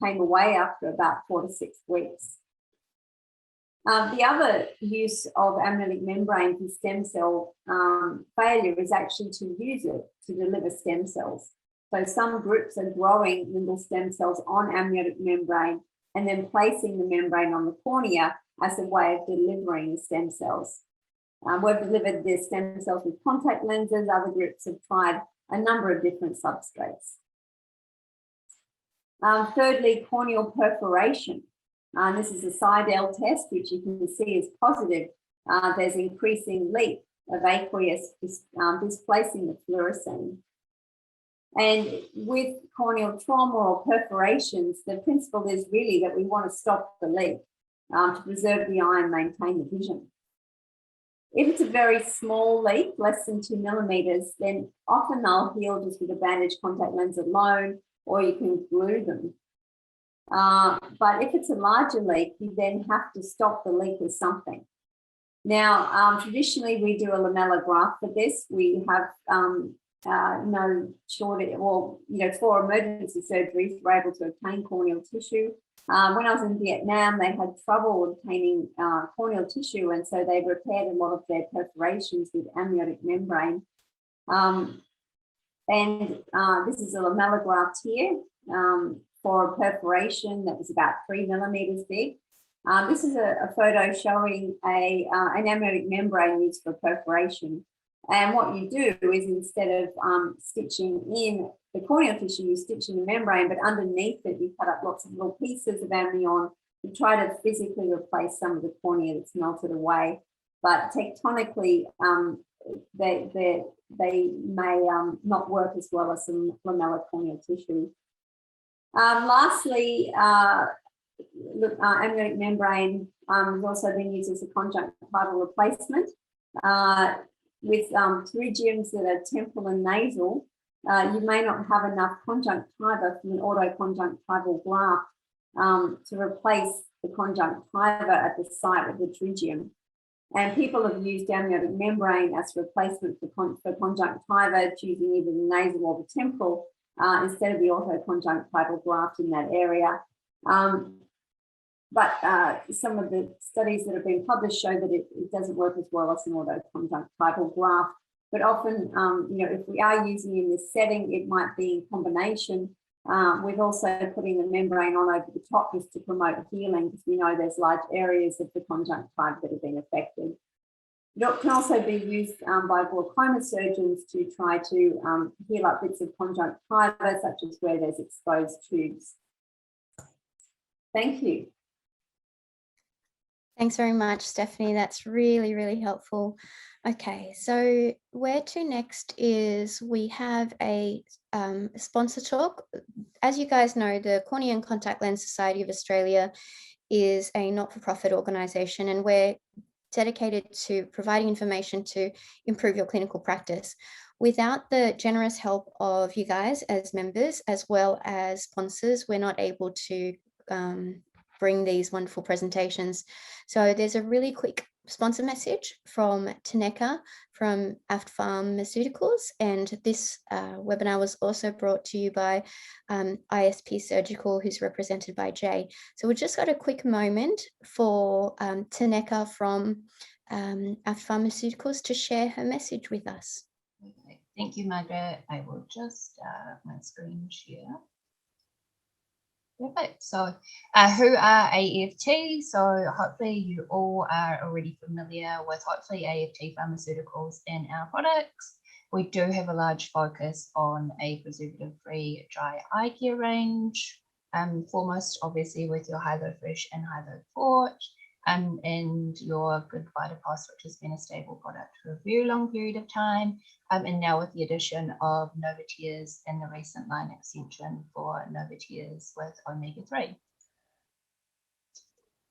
came away after about 4 to 6 weeks. The other use of amniotic membrane for stem cell failure is actually to use it to deliver stem cells. So some groups are growing little stem cells on amniotic membrane and then placing the membrane on the cornea as a way of delivering the stem cells. We've delivered the stem cells with contact lenses. Other groups have tried a number of different substrates. Thirdly, corneal perforation. This is a Seidel test, which you can see is positive. There's increasing leak of aqueous displacing the fluorescein. And with corneal trauma or perforations, the principle is really that we want to stop the leak to preserve the eye and maintain the vision. If it's a very small leak, less than 2 millimeters, then often they'll heal just with a bandage contact lens alone, or you can glue them. But if it's a larger leak, you then have to stop the leak with something. Now, traditionally, we do a lamellar graft for this. We have no shortage, for emergency surgeries, we're able to obtain corneal tissue. When I was in Vietnam, they had trouble obtaining corneal tissue, and so they repaired a lot of their perforations with amniotic membrane. This is a lamellar graft here for a perforation that was about 3 millimeters big. This is a photo showing an amniotic membrane used for perforation. And what you do is, instead of stitching in the corneal tissue, you stitch in the membrane, but underneath it, you cut up lots of little pieces of amnion to try to physically replace some of the cornea that's melted away. But tectonically, they may not work as well as some lamellar corneal tissue. Lastly, amniotic membrane has also been used as a conjunctival replacement. With pterygiums that are temporal and nasal, you may not have enough conjunctiva from an autoconjunctival graft to replace the conjunctiva at the site of the pterygium. And people have used amniotic membrane as replacement for conjunctiva, choosing either the nasal or the temporal instead of the autoconjunctival graft in that area. But some of the studies that have been published show that it doesn't work as well as an autoconjunctival graft. But often, if we are using in this setting, it might be in combination with also putting the membrane on over the top just to promote healing, because we know there's large areas of the conjunctiva that have been affected. It can also be used by glaucoma surgeons to try to heal up bits of conjunctiva, such as where there's exposed tubes. Thank you. Thanks very much, Stephanie. That's really, really helpful. Okay, so where to next is we have a sponsor talk. As you guys know, the Cornea and Contact Lens Society of Australia is a not-for-profit organisation, and we're dedicated to providing information to improve your clinical practice. Without the generous help of you guys as members, as well as sponsors, we're not able to bring these wonderful presentations. So there's a really quick sponsor message from Taneka from Ophthalmology, and this webinar was also brought to you by ISP Surgical, who's represented by Jay. So we just got a quick moment for Taneka from Ophthalmology to share her message with us. Okay. Thank you, Margaret. I will just my screen share. Perfect. So who are AFT? So hopefully you all are already familiar with hopefully AFT Pharmaceuticals and our products. We do have a large focus on a preservative-free dry eye care range, foremost obviously with your Hilo Fresh and Hilo Forge. and your good Vitapost, which has been a stable product for a very long period of time, and now with the addition of Novatears and the recent line extension for Novatears with omega-3.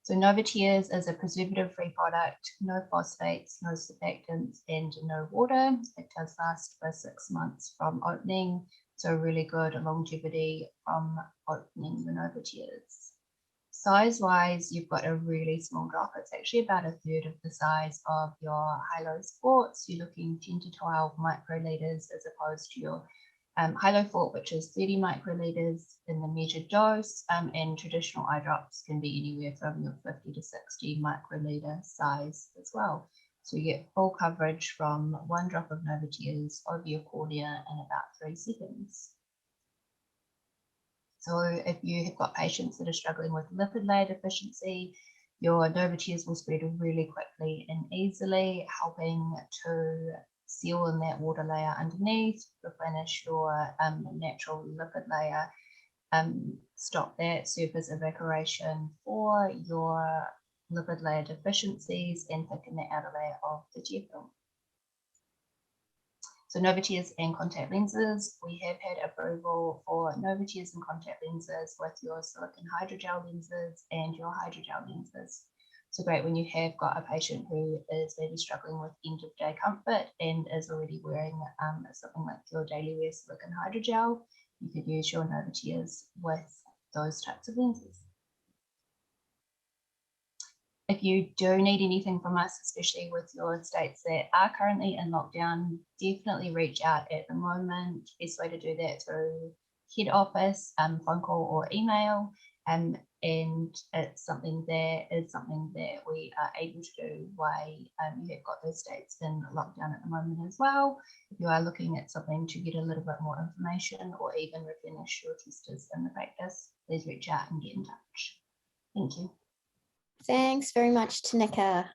So Novatears is a preservative-free product, no phosphates, no surfactants, and no water. It does last for 6 months from opening, so really good longevity from opening the Novatears. Size-wise, you've got a really small drop. It's actually about 1/3 of the size of your Hilo Sports. You're looking 10 to 12 microliters as opposed to your Hilo Fort, which is 30 microliters in the measured dose, and traditional eye drops can be anywhere from your 50 to 60 microliter size as well. So you get full coverage from 1 drop of Novatears over your cornea in about 3 seconds. So if you have got patients that are struggling with lipid layer deficiency, your Novatears will spread really quickly and easily, helping to seal in that water layer underneath, replenish your natural lipid layer, stop that surface evaporation for your lipid layer deficiencies, and thicken the outer layer of the tear film. So Novatears and contact lenses, we have had approval for Novatears and contact lenses with your silicone hydrogel lenses and your hydrogel lenses. So great when you have got a patient who is maybe struggling with end of day comfort and is already wearing something like your daily wear silicone hydrogel, you could use your Novatears with those types of lenses. If you do need anything from us, especially with your states that are currently in lockdown, definitely reach out at the moment. Best way to do that through head office, phone call or email. And it's something that we are able to do while you have got those states in lockdown at the moment as well. If you are looking at something to get a little bit more information or even replenish your testers in the practice, please reach out and get in touch. Thank you. Thanks very much, Tanika.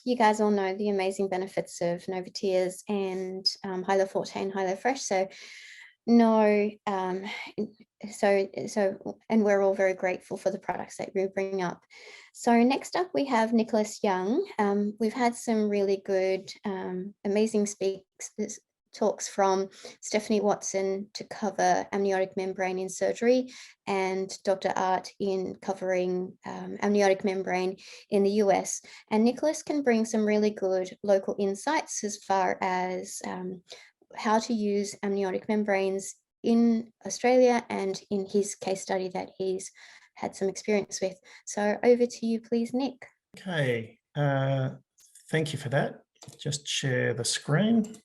You guys all know the amazing benefits of Novatears and Hilo Forte and Hilo Fresh. So and we're all very grateful for the products that we bring up. So next up we have Nicholas Young. We've had some really good, amazing talks from Stephanie Watson to cover amniotic membrane in surgery, and Dr. Art in covering amniotic membrane in the US. And Nicholas can bring some really good local insights as far as how to use amniotic membranes in Australia and in his case study that he's had some experience with. So over to you, please, Nick. Okay, thank you for that. Just share the screen.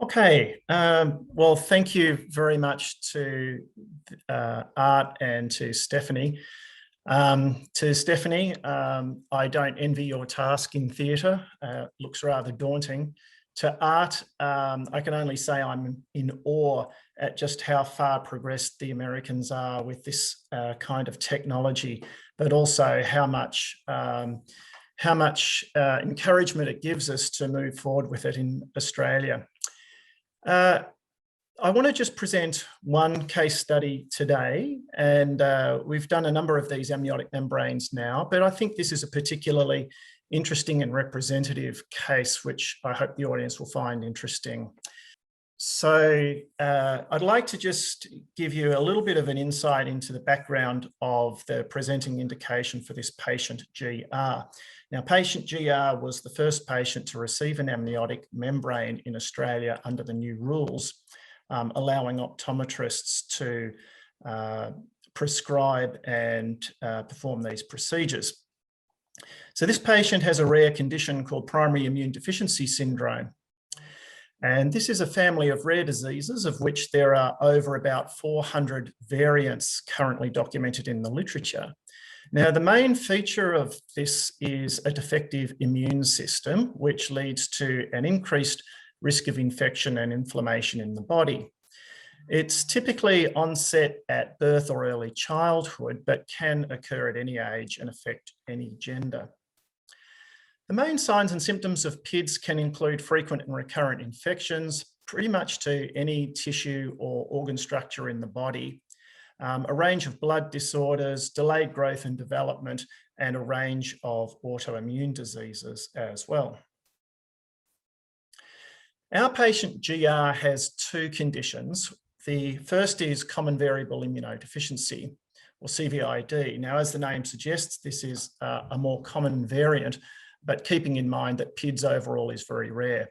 Okay, well, thank you very much to Art and to Stephanie. To Stephanie, I don't envy your task in theatre. Looks rather daunting. To Art, I can only say I'm in awe at just how far progressed the Americans are with this kind of technology, but also how much encouragement it gives us to move forward with it in Australia. I want to just present one case study today, and we've done a number of these amniotic membranes now, but I think this is a particularly interesting and representative case, which I hope the audience will find interesting. So I'd like to just give you a little bit of an insight into the background of the presenting indication for this patient, GR. Now, patient GR was the first patient to receive an amniotic membrane in Australia under the new rules, allowing optometrists to prescribe and perform these procedures. So this patient has a rare condition called primary immune deficiency syndrome. And this is a family of rare diseases of which there are over about 400 variants currently documented in the literature. Now, the main feature of this is a defective immune system, which leads to an increased risk of infection and inflammation in the body. It's typically onset at birth or early childhood, but can occur at any age and affect any gender. The main signs and symptoms of PIDS can include frequent and recurrent infections, pretty much to any tissue or organ structure in the body. a range of blood disorders, delayed growth and development, and a range of autoimmune diseases as well. Our patient GR has two conditions. The first is common variable immunodeficiency, or CVID. Now, as the name suggests, this is a more common variant, but keeping in mind that PIDS overall is very rare.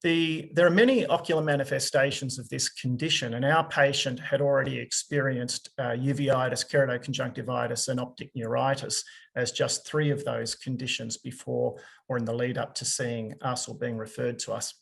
There are many ocular manifestations of this condition, and our patient had already experienced uveitis, keratoconjunctivitis, and optic neuritis as just 3 of those conditions before or in the lead up to seeing us or being referred to us.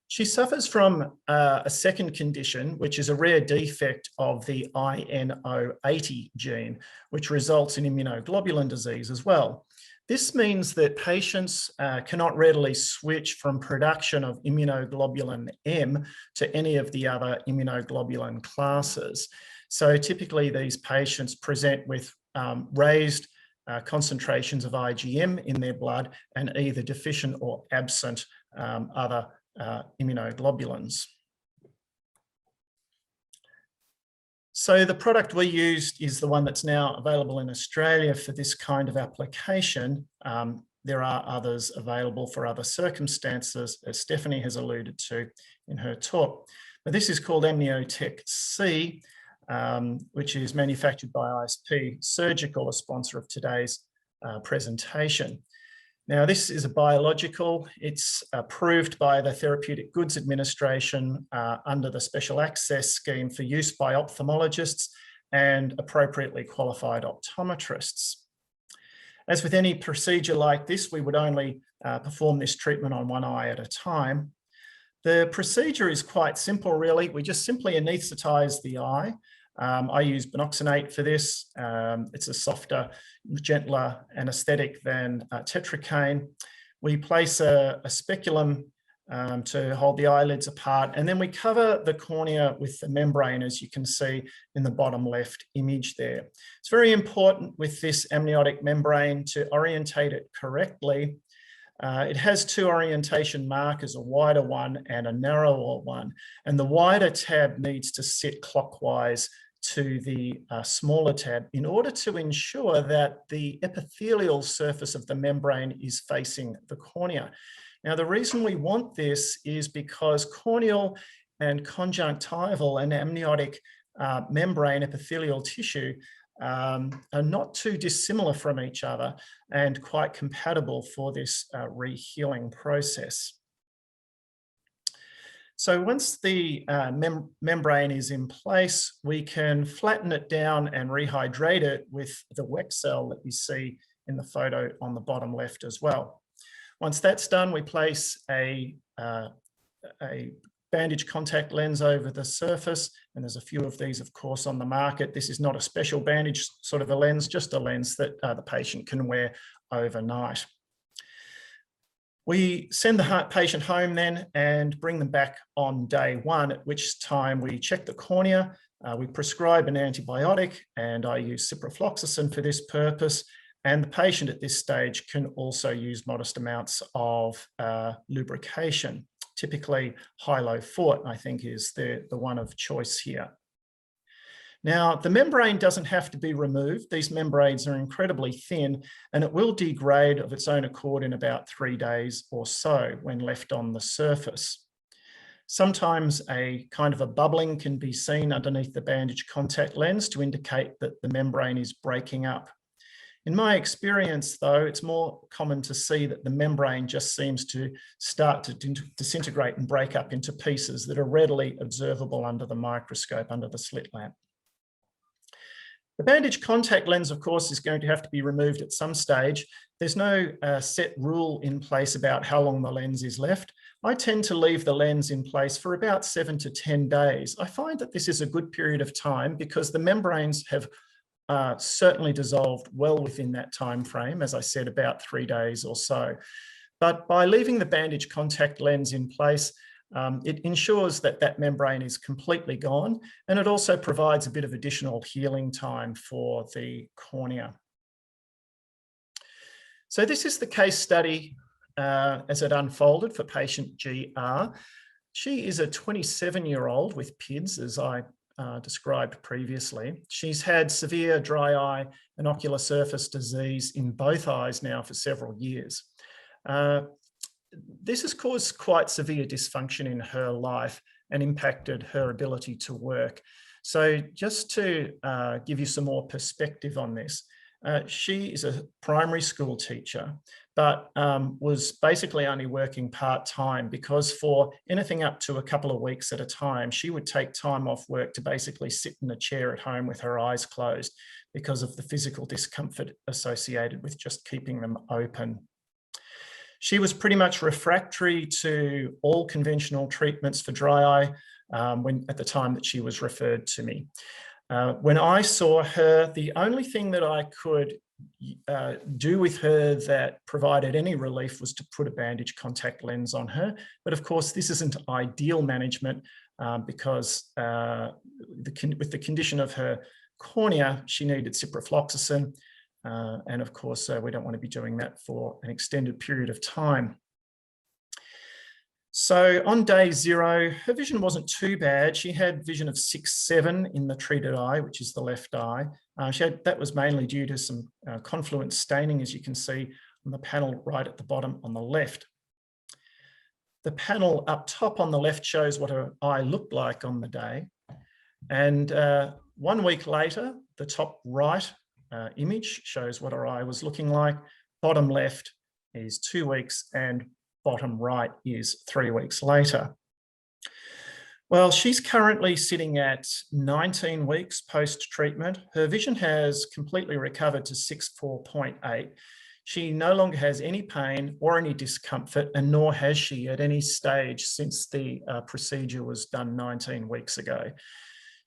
She suffers from a second condition, which is a rare defect of the INO80 gene, which results in immunoglobulin disease as well. This means that patients cannot readily switch from production of immunoglobulin M to any of the other immunoglobulin classes. So typically these patients present with raised concentrations of IgM in their blood and either deficient or absent other immunoglobulins. So the product we used is the one that's now available in Australia for this kind of application. There are others available for other circumstances, as Stephanie has alluded to in her talk. But this is called Amniotic C, which is manufactured by ISP Surgical, a sponsor of today's presentation. Now, this is a biological. It's approved by the Therapeutic Goods Administration under the Special Access Scheme for use by ophthalmologists and appropriately qualified optometrists. As with any procedure like this, we would only perform this treatment on one eye at a time. The procedure is quite simple, really. We just simply anaesthetize the eye. I use binoxonate for this. It's a softer, gentler anaesthetic than tetracaine. We place a speculum to hold the eyelids apart, and then we cover the cornea with the membrane, as you can see in the bottom left image there. It's very important with this amniotic membrane to orientate it correctly. It has 2 orientation markers, a wider one and a narrower one, and the wider tab needs to sit clockwise to the smaller tab in order to ensure that the epithelial surface of the membrane is facing the cornea. Now, the reason we want this is because corneal and conjunctival and amniotic membrane epithelial tissue are not too dissimilar from each other and quite compatible for this re-healing process. So once the membrane is in place, we can flatten it down and rehydrate it with the Wexel that you see in the photo on the bottom left as well. Once that's done, we place a bandage contact lens over the surface, and there's a few of these, of course, on the market. This is not a special bandage sort of a lens, just a lens that the patient can wear overnight. We send the patient home then and bring them back on day 1, at which time we check the cornea, we prescribe an antibiotic, and I use ciprofloxacin for this purpose. And the patient at this stage can also use modest amounts of lubrication. Typically, high-low fort, I think, is the one of choice here. Now, the membrane doesn't have to be removed. These membranes are incredibly thin, and it will degrade of its own accord in about 3 days or so when left on the surface. Sometimes a kind of a bubbling can be seen underneath the bandage contact lens to indicate that the membrane is breaking up. In my experience, though, it's more common to see that the membrane just seems to start to disintegrate and break up into pieces that are readily observable under the microscope, under the slit lamp. The bandage contact lens, of course, is going to have to be removed at some stage. There's no set rule in place about how long the lens is left. I tend to leave the lens in place for about 7 to 10 days. I find that this is a good period of time because the membranes have certainly dissolved well within that time frame, as I said, about 3 days or so. But by leaving the bandage contact lens in place, it ensures that that membrane is completely gone, and it also provides a bit of additional healing time for the cornea. So this is the case study as it unfolded for patient GR. She is a 27-year-old with PIDS, as I described previously. She's had severe dry eye and ocular surface disease in both eyes now for several years. This has caused quite severe dysfunction in her life and impacted her ability to work. So just to give you some more perspective on this, she is a primary school teacher, but was basically only working part-time because for anything up to a couple of weeks at a time, she would take time off work to basically sit in a chair at home with her eyes closed because of the physical discomfort associated with just keeping them open. She was pretty much refractory to all conventional treatments for dry eye at the time that she was referred to me. When I saw her, the only thing that I could do with her that provided any relief was to put a bandage contact lens on her. But of course, this isn't ideal management because with the condition of her cornea, she needed ciprofloxacin. And of course, we don't want to be doing that for an extended period of time. So on day 0, her vision wasn't too bad. She had vision of 6/7 in the treated eye, which is the left eye. That was mainly due to some confluent staining, as you can see on the panel right at the bottom on the left. The panel up top on the left shows what her eye looked like on the day. And 1 week later, the top right image shows what her eye was looking like. Bottom left is 2 weeks and bottom right is 3 weeks later. Well, she's currently sitting at 19 weeks post-treatment. Her vision has completely recovered to 6/4.8. She no longer has any pain or any discomfort, and nor has she at any stage since the procedure was done 19 weeks ago.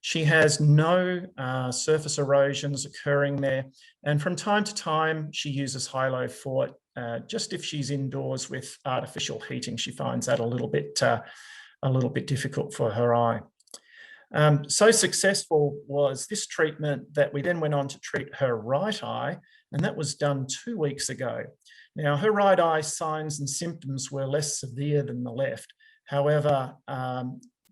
She has no surface erosions occurring there. And from time to time, she uses high-low Fort. Just if she's indoors with artificial heating, she finds that a little bit difficult for her eye. So successful was this treatment that we then went on to treat her right eye, and that was done 2 weeks ago. Now, her right eye signs and symptoms were less severe than the left. However,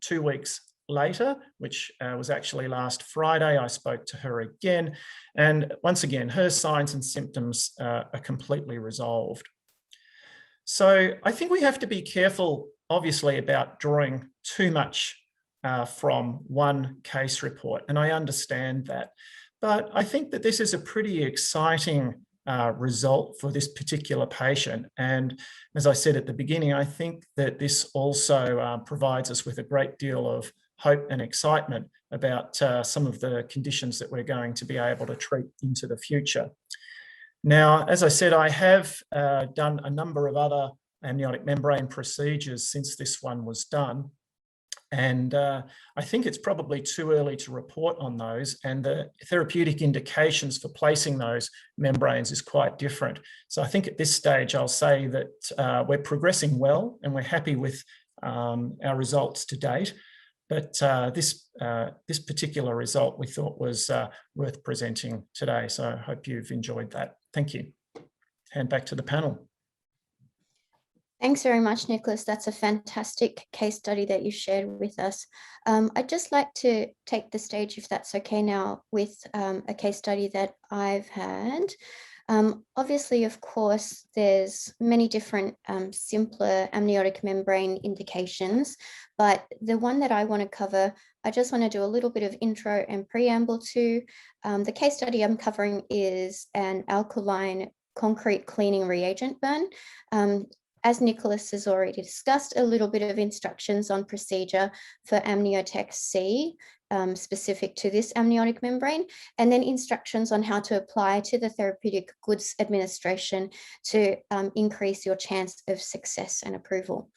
2 weeks later, which was actually last Friday, I spoke to her again. And once again, her signs and symptoms are completely resolved. So I think we have to be careful, obviously, about drawing too much from one case report. And I understand that. But I think that this is a pretty exciting result for this particular patient. And as I said at the beginning, I think that this also provides us with a great deal of hope and excitement about some of the conditions that we're going to be able to treat into the future. Now, as I said, I have done a number of other amniotic membrane procedures since this one was done. And I think it's probably too early to report on those, and the therapeutic indications for placing those membranes is quite different. So I think at this stage, I'll say that we're progressing well and we're happy with our results to date. But this particular result we thought was worth presenting today. So I hope you've enjoyed that. Thank you. Hand back to the panel. Thanks very much, Nicholas. That's a fantastic case study that you shared with us. I'd just like to take the stage, if that's okay now, with a case study that I've had. Obviously, of course, there's many different simpler amniotic membrane indications, but the one that I want to cover, I just want to do a little bit of intro and preamble to. The case study I'm covering is an alkaline concrete cleaning reagent burn. As Nicholas has already discussed, a little bit of instructions on procedure for Amniotic C, specific to this amniotic membrane, and then instructions on how to apply to the therapeutic goods administration to increase your chance of success and approval.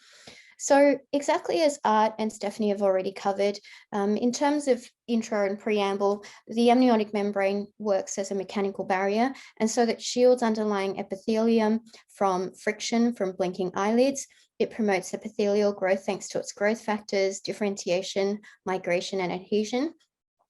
So exactly as Art and Stephanie have already covered, in terms of intro and preamble, the amniotic membrane works as a mechanical barrier, and so that shields underlying epithelium from friction from blinking eyelids. It promotes epithelial growth thanks to its growth factors, differentiation, migration, and adhesion.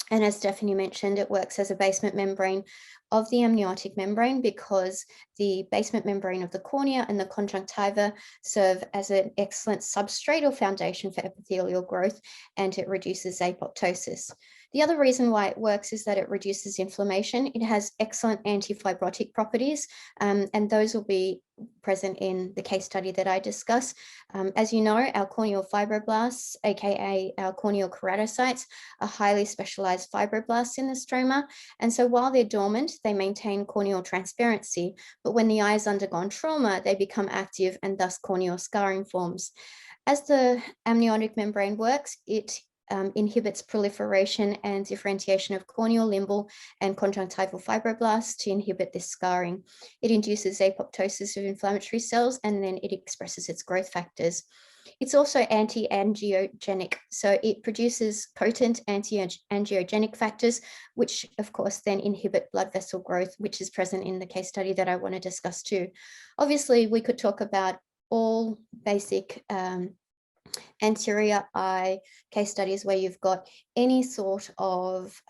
And as Stephanie mentioned, it works as a basement membrane of the amniotic membrane because the basement membrane of the cornea and the conjunctiva serve as an excellent substrate or foundation for epithelial growth, and it reduces apoptosis. The other reason why it works is that it reduces inflammation. It has excellent anti-fibrotic properties, and those will be present in the case study that I discuss. As you know, our corneal fibroblasts, aka our corneal keratocytes, are highly specialized fibroblasts in the stroma. And so while they're dormant, they maintain corneal transparency. But when the eye has undergone trauma, they become active and thus corneal scarring forms. As the amniotic membrane works, it inhibits proliferation and differentiation of corneal, limbal, and conjunctival fibroblasts to inhibit this scarring. It induces apoptosis of inflammatory cells, and then it expresses its growth factors. It's also anti-angiogenic, so it produces potent anti-angiogenic factors, which of course then inhibit blood vessel growth, which is present in the case study that I want to discuss too. Obviously, we could talk about all basic anterior eye case studies where you've got any sort of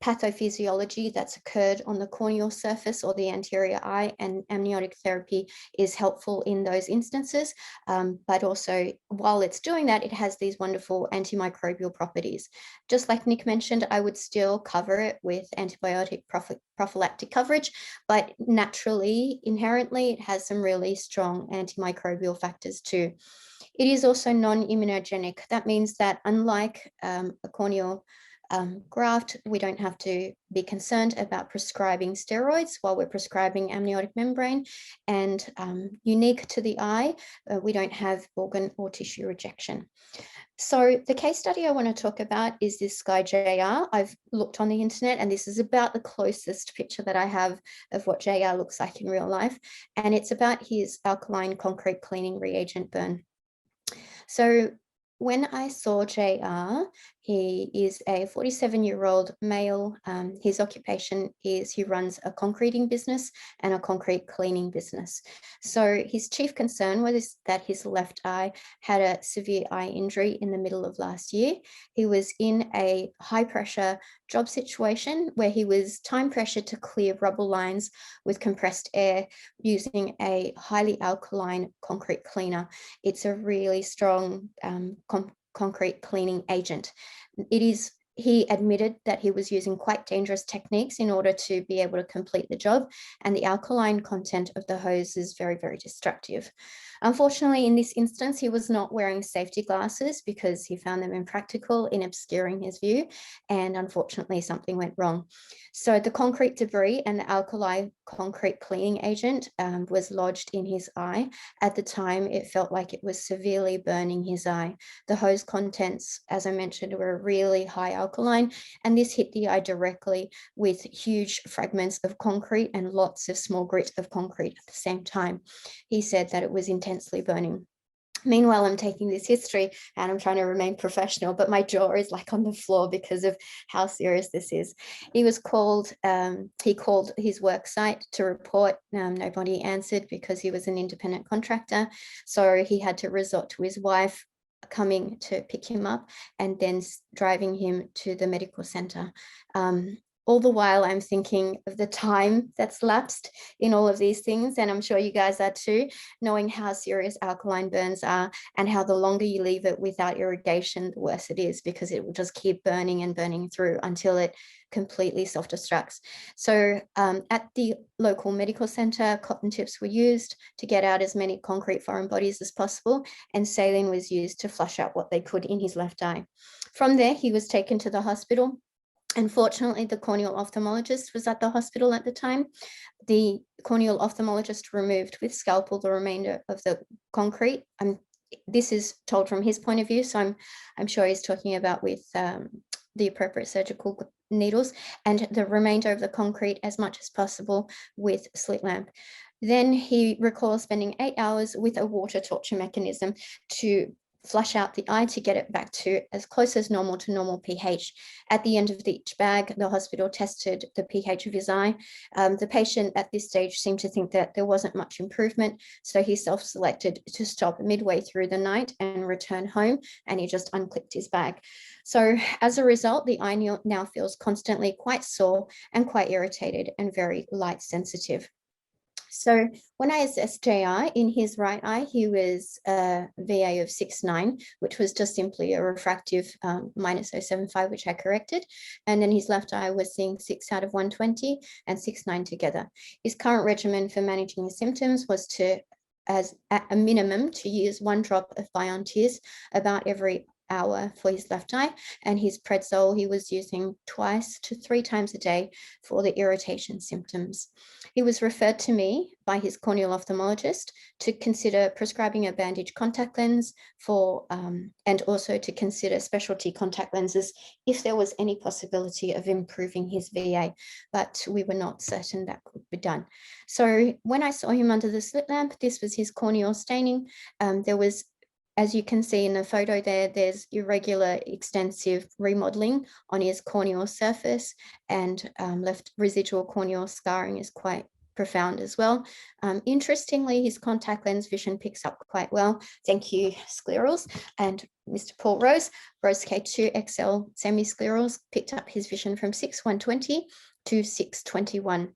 pathophysiology that's occurred on the corneal surface or the anterior eye, and amniotic therapy is helpful in those instances. But also, while it's doing that, it has these wonderful antimicrobial properties. Just like Nick mentioned, I would still cover it with antibiotic prophylactic coverage, but naturally, inherently, it has some really strong antimicrobial factors too. It is also non-immunogenic. That means that unlike a corneal graft, we don't have to be concerned about prescribing steroids while we're prescribing amniotic membrane. And unique to the eye, we don't have organ or tissue rejection. So the case study I want to talk about is this guy, JR. I've looked on the internet, and this is about the closest picture that I have of what JR looks like in real life. And it's about his alkaline concrete cleaning reagent burn. So when I saw JR, he is a 47-year-old male. His occupation is he runs a concreting business and a concrete cleaning business. So his chief concern was that his left eye had a severe eye injury in the middle of last year. He was in a high pressure job situation where he was time pressured to clear rubble lines with compressed air using a highly alkaline concrete cleaner. It's a really strong concrete cleaning agent. He admitted that he was using quite dangerous techniques in order to be able to complete the job, and the alkaline content of the hose is very, very destructive. Unfortunately, in this instance, he was not wearing safety glasses because he found them impractical in obscuring his view, and unfortunately, something went wrong. So the concrete debris and the alkali concrete cleaning agent was lodged in his eye. At the time, it felt like it was severely burning his eye. The hose contents, as I mentioned, were really high alkaline, and this hit the eye directly with huge fragments of concrete and lots of small grit of concrete at the same time. He said that it was intensely burning. Meanwhile, I'm taking this history and I'm trying to remain professional, but my jaw is like on the floor because of how serious this is. He was called, he called his work site to report. Nobody answered because he was an independent contractor. So he had to resort to his wife coming to pick him up and then driving him to the medical center. All the while I'm thinking of the time that's lapsed in all of these things, and I'm sure you guys are too, knowing how serious alkaline burns are and how the longer you leave it without irrigation, the worse it is, because it will just keep burning and burning through until it completely self-destructs. So at the local medical center, cotton tips were used to get out as many concrete foreign bodies as possible, and saline was used to flush out what they could in his left eye. From there, he was taken to the hospital. Unfortunately, the corneal ophthalmologist was at the hospital at the time. The corneal ophthalmologist removed with scalpel the remainder of the concrete. This is told from his point of view, so I'm sure he's talking about with the appropriate surgical needles, and the remainder of the concrete as much as possible with slit lamp. Then he recalls spending 8 hours with a water torture mechanism to flush out the eye to get it back to as close as normal to normal pH. At the end of each bag, the hospital tested the pH of his eye. The patient at this stage seemed to think that there wasn't much improvement, so he self-selected to stop midway through the night and return home, and he just unclipped his bag. So as a result, the eye now feels constantly quite sore and quite irritated and very light sensitive. So when I assessed JR in his right eye, he was a VA of 6.9, which was just simply a refractive minus 0.75, which I corrected. And then his left eye was seeing 6 out of 120 and 6.9 together. His current regimen for managing the symptoms was to, as at a minimum, to use 1 drop of Biont's about every hour for his left eye, and his Prednisol he was using 2 to 3 times a day for the irritation symptoms. He was referred to me by his corneal ophthalmologist to consider prescribing a bandage contact lens for, and also to consider specialty contact lenses if there was any possibility of improving his VA, but we were not certain that could be done. So when I saw him under the slit lamp, this was his corneal staining. There was, as you can see in the photo there, there's irregular extensive remodeling on his corneal surface, and left residual corneal scarring is quite profound as well. Interestingly, his contact lens vision picks up quite well. Thank you, Sclerals. And Mr. Paul Rose K2 XL semi-sclerals picked up his vision from 6/120 to 6/21.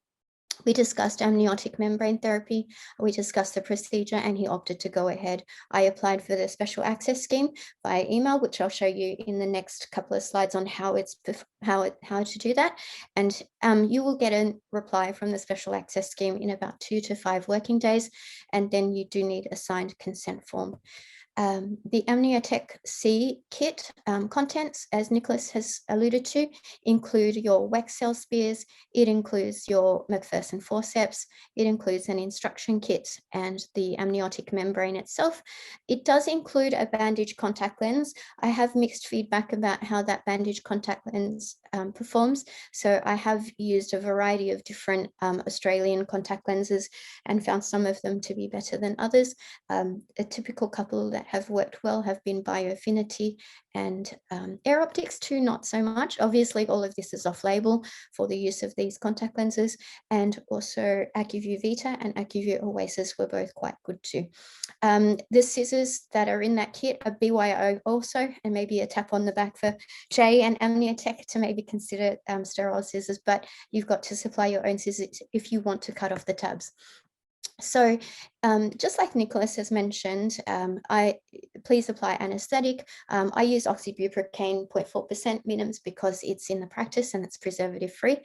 We discussed amniotic membrane therapy, we discussed the procedure, and he opted to go ahead. I applied for the special access scheme via email, which I'll show you in the next couple of slides on how to do that. And you will get a reply from the special access scheme in about 2 to 5 working days, and then you do need a signed consent form. The Amniotic C kit contents, as Nicholas has alluded to, include your wax cell spears, it includes your McPherson forceps, it includes an instruction kit and the amniotic membrane itself. It does include a bandage contact lens. I have mixed feedback about how that bandage contact lens performs. So I have used a variety of different Australian contact lenses and found some of them to be better than others. A typical couple that have worked well have been Biofinity and Air Optics too, not so much. Obviously, all of this is off-label for the use of these contact lenses, and also AccuView Vita and AccuView Oasis were both quite good too. The scissors that are in that kit are BYO also, and maybe a tap on the back for Jay and Amniotic to maybe consider sterile scissors, but you've got to supply your own scissors if you want to cut off the tabs. So just like Nicholas has mentioned, please apply anesthetic. I use oxybuprocaine 0.4% minims because it's in the practice and it's preservative free,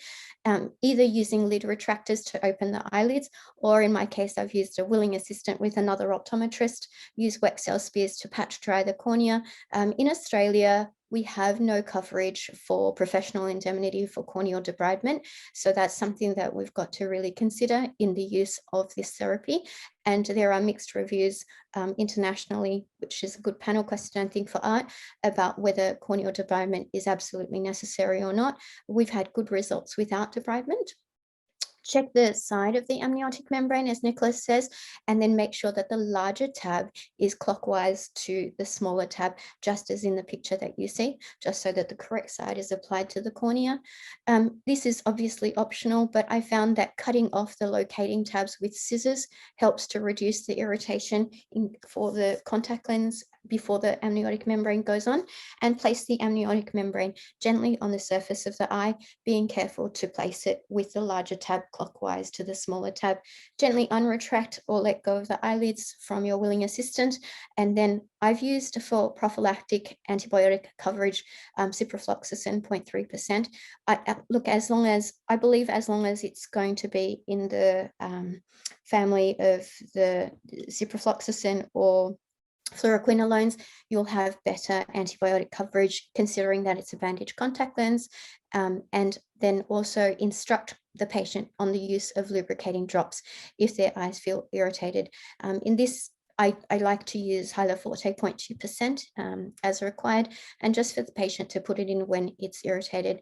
either using lid retractors to open the eyelids, or in my case, I've used a willing assistant with another optometrist, use wax cell spears to patch dry the cornea. In Australia, we have no coverage for professional indemnity for corneal debridement. So that's something that we've got to really consider in the use of this therapy. And there are mixed reviews internationally, which is a good panel question, I think, for Art, about whether corneal debridement is absolutely necessary or not. We've had good results without debridement. Check the side of the amniotic membrane, as Nicholas says, and then make sure that the larger tab is clockwise to the smaller tab, just as in the picture that you see, just so that the correct side is applied to the cornea. This is obviously optional, but I found that cutting off the locating tabs with scissors helps to reduce the irritation for the contact lens before the amniotic membrane goes on, and place the amniotic membrane gently on the surface of the eye, being careful to place it with the larger tab clockwise to the smaller tab. Gently unretract or let go of the eyelids from your willing assistant. And then I've used for prophylactic antibiotic coverage, ciprofloxacin 0.3%. Look, I believe as long as it's going to be in the family of the ciprofloxacin or fluoroquinolones, you'll have better antibiotic coverage, considering that it's a bandage contact lens, and then also instruct the patient on the use of lubricating drops if their eyes feel irritated. In this, I like to use Hyaloforte 0.2% as required, and just for the patient to put it in when it's irritated.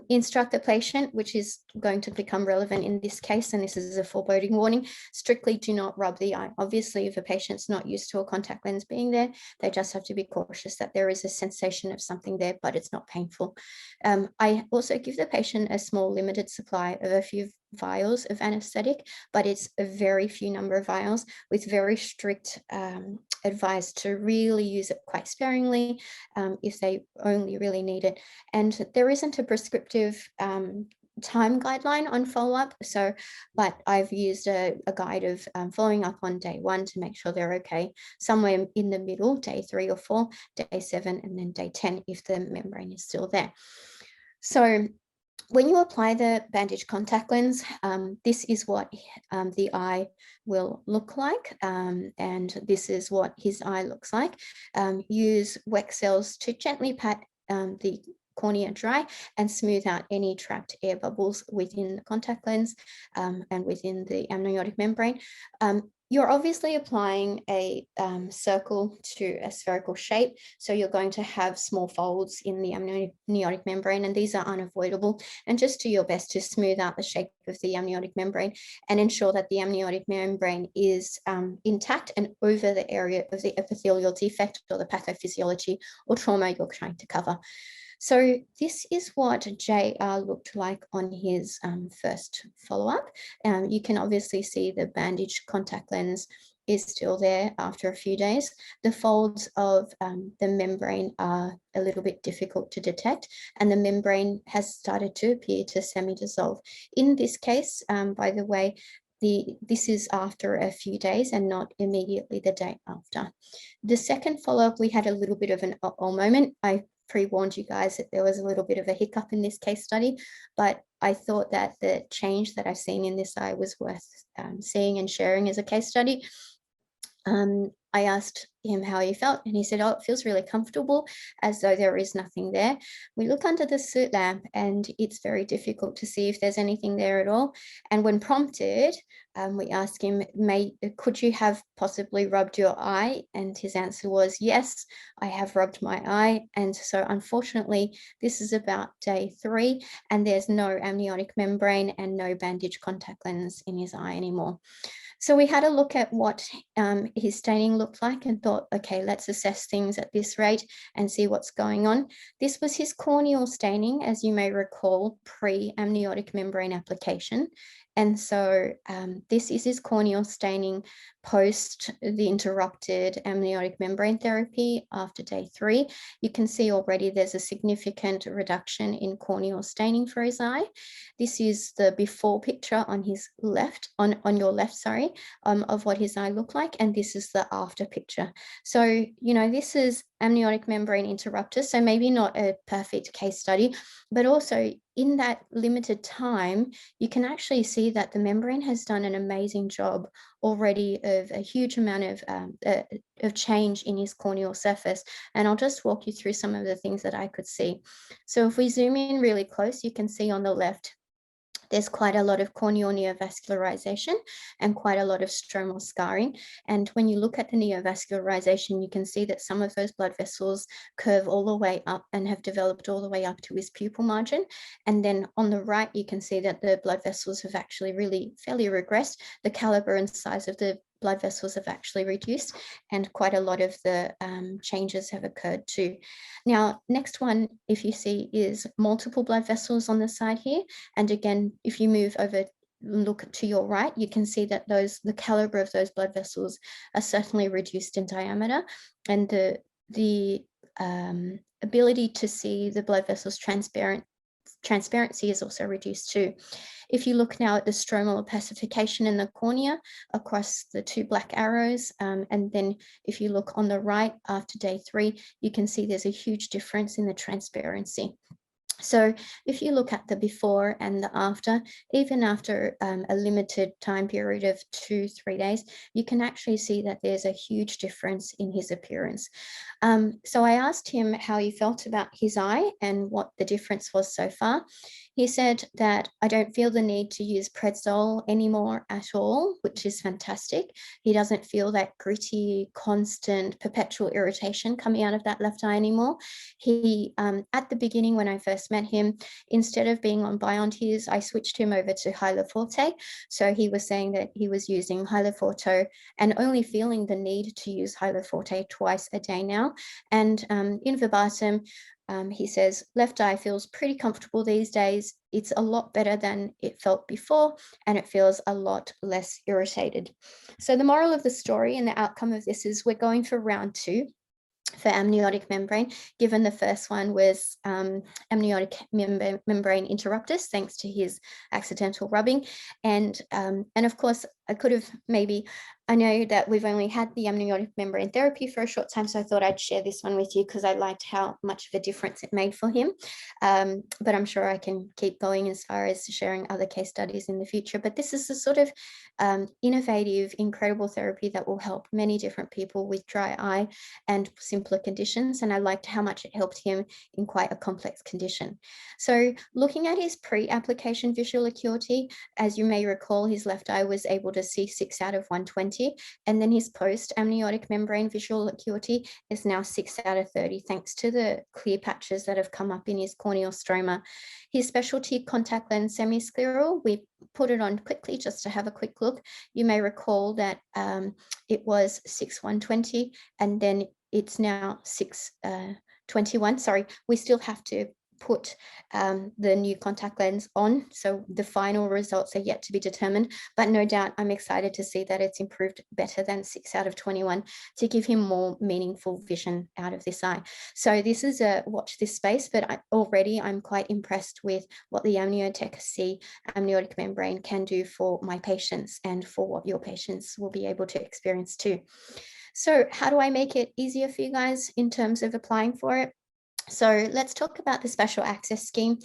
Instruct the patient, which is going to become relevant in this case, and this is a foreboding warning, strictly do not rub the eye. Obviously, if a patient's not used to a contact lens being there, they just have to be cautious that there is a sensation of something there, but it's not painful. I also give the patient a small limited supply of a few vials of anesthetic, but it's a very few number of vials with very strict advice to really use it quite sparingly if they only really need it. And there isn't a prescriptive time guideline on follow-up. So, but I've used a guide of following up on day 1 to make sure they're okay, somewhere in the middle, day 3 or 4, day 7, and then day 10 if the membrane is still there. So when you apply the bandage contact lens, this is what the eye will look like, and this is what his eye looks like. Use Weck cells to gently pat the cornea dry and smooth out any trapped air bubbles within the contact lens and within the amniotic membrane. You're obviously applying a circle to a spherical shape, so you're going to have small folds in the amniotic membrane, and these are unavoidable. And just do your best to smooth out the shape of the amniotic membrane and ensure that the amniotic membrane is intact and over the area of the epithelial defect or the pathophysiology or trauma you're trying to cover. So this is what JR looked like on his first follow-up. You can obviously see the bandage contact lens is still there after a few days. The folds of the membrane are a little bit difficult to detect, and the membrane has started to appear to semi-dissolve. In this case, by the way, this is after a few days and not immediately the day after. The second follow-up, we had a little bit of an uh-oh moment. I pre-warned you guys that there was a little bit of a hiccup in this case study, but I thought that the change that I've seen in this eye was worth seeing and sharing as a case study. I asked him how he felt, and he said, oh, it feels really comfortable, as though there is nothing there. We look under the soot lamp and it's very difficult to see if there's anything there at all. And when prompted, we asked him, could you have possibly rubbed your eye? And his answer was, yes, I have rubbed my eye. And so unfortunately, this is about day 3, and there's no amniotic membrane and no bandage contact lens in his eye anymore. So we had a look at what his staining looked like and thought, okay, let's assess things at this rate and see what's going on. This was his corneal staining, as you may recall, pre-amniotic membrane application. And so this is his corneal staining post the interrupted amniotic membrane therapy after day 3. You can see already there's a significant reduction in corneal staining for his eye. This is the before picture on his left, on your left, sorry, of what his eye looked like. And this is the after picture. So, you know, this is amniotic membrane interrupter. So maybe not a perfect case study, but also in that limited time, you can actually see that the membrane has done an amazing job already of a huge amount of change in his corneal surface. And I'll just walk you through some of the things that I could see. So if we zoom in really close, you can see on the left, there's quite a lot of corneal neovascularization and quite a lot of stromal scarring. And when you look at the neovascularization, you can see that some of those blood vessels curve all the way up and have developed all the way up to his pupil margin. And then on the right, you can see that the blood vessels have actually really fairly regressed. The caliber and size of the blood vessels have actually reduced, and quite a lot of the changes have occurred too. Now, next one, if you see, is multiple blood vessels on the side here. And again, if you move over, look to your right, you can see that the caliber of those blood vessels are certainly reduced in diameter, and the ability to see the blood vessels transparency is also reduced too. If you look now at the stromal opacification in the cornea across the 2 black arrows, and then if you look on the right after day 3, you can see there's a huge difference in the transparency. So if you look at the before and the after, even after a limited time period of 2-3 days, you can actually see that there's a huge difference in his appearance. So I asked him how he felt about his eye and what the difference was so far. He said that I don't feel the need to use Prednisol anymore at all, which is fantastic. He doesn't feel that gritty, constant, perpetual irritation coming out of that left eye anymore. He, at the beginning when I first met him, instead of being on Bionteers, I switched him over to Hyloforte. So he was saying that he was using Hyloforte and only feeling the need to use Hyloforte twice a day now. And in verbatim, he says, left eye feels pretty comfortable these days. It's a lot better than it felt before, and it feels a lot less irritated. So the moral of the story and the outcome of this is we're going for round 2. for amniotic membrane, given the first one was amniotic membrane interruptus, thanks to his accidental rubbing. And of course, I could have maybe, I know that we've only had the amniotic membrane therapy for a short time, so I thought I'd share this one with you because I liked how much of a difference it made for him. But I'm sure I can keep going as far as sharing other case studies in the future. But this is a sort of innovative, incredible therapy that will help many different people with dry eye and simpler conditions. And I liked how much it helped him in quite a complex condition. So looking at his pre-application visual acuity, as you may recall, his left eye was able to see 6 out of 120, and then his post-amniotic membrane visual acuity is now 6 out of 30, thanks to the clear patches that have come up in his corneal stroma. His specialty contact lens semi-scleral, we put it on quickly just to have a quick look. You may recall that it was 6/120, and then it's now 6/21. Sorry, we still have to put the new contact lens on, so the final results are yet to be determined, but no doubt I'm excited to see that it's improved better than 6 out of 21 to give him more meaningful vision out of this eye. So this is a watch this space, but already I'm quite impressed with what the Amniotic C amniotic membrane can do for my patients and for what your patients will be able to experience too. So how do I make it easier for you guys in terms of applying for it? So let's talk about the special access scheme.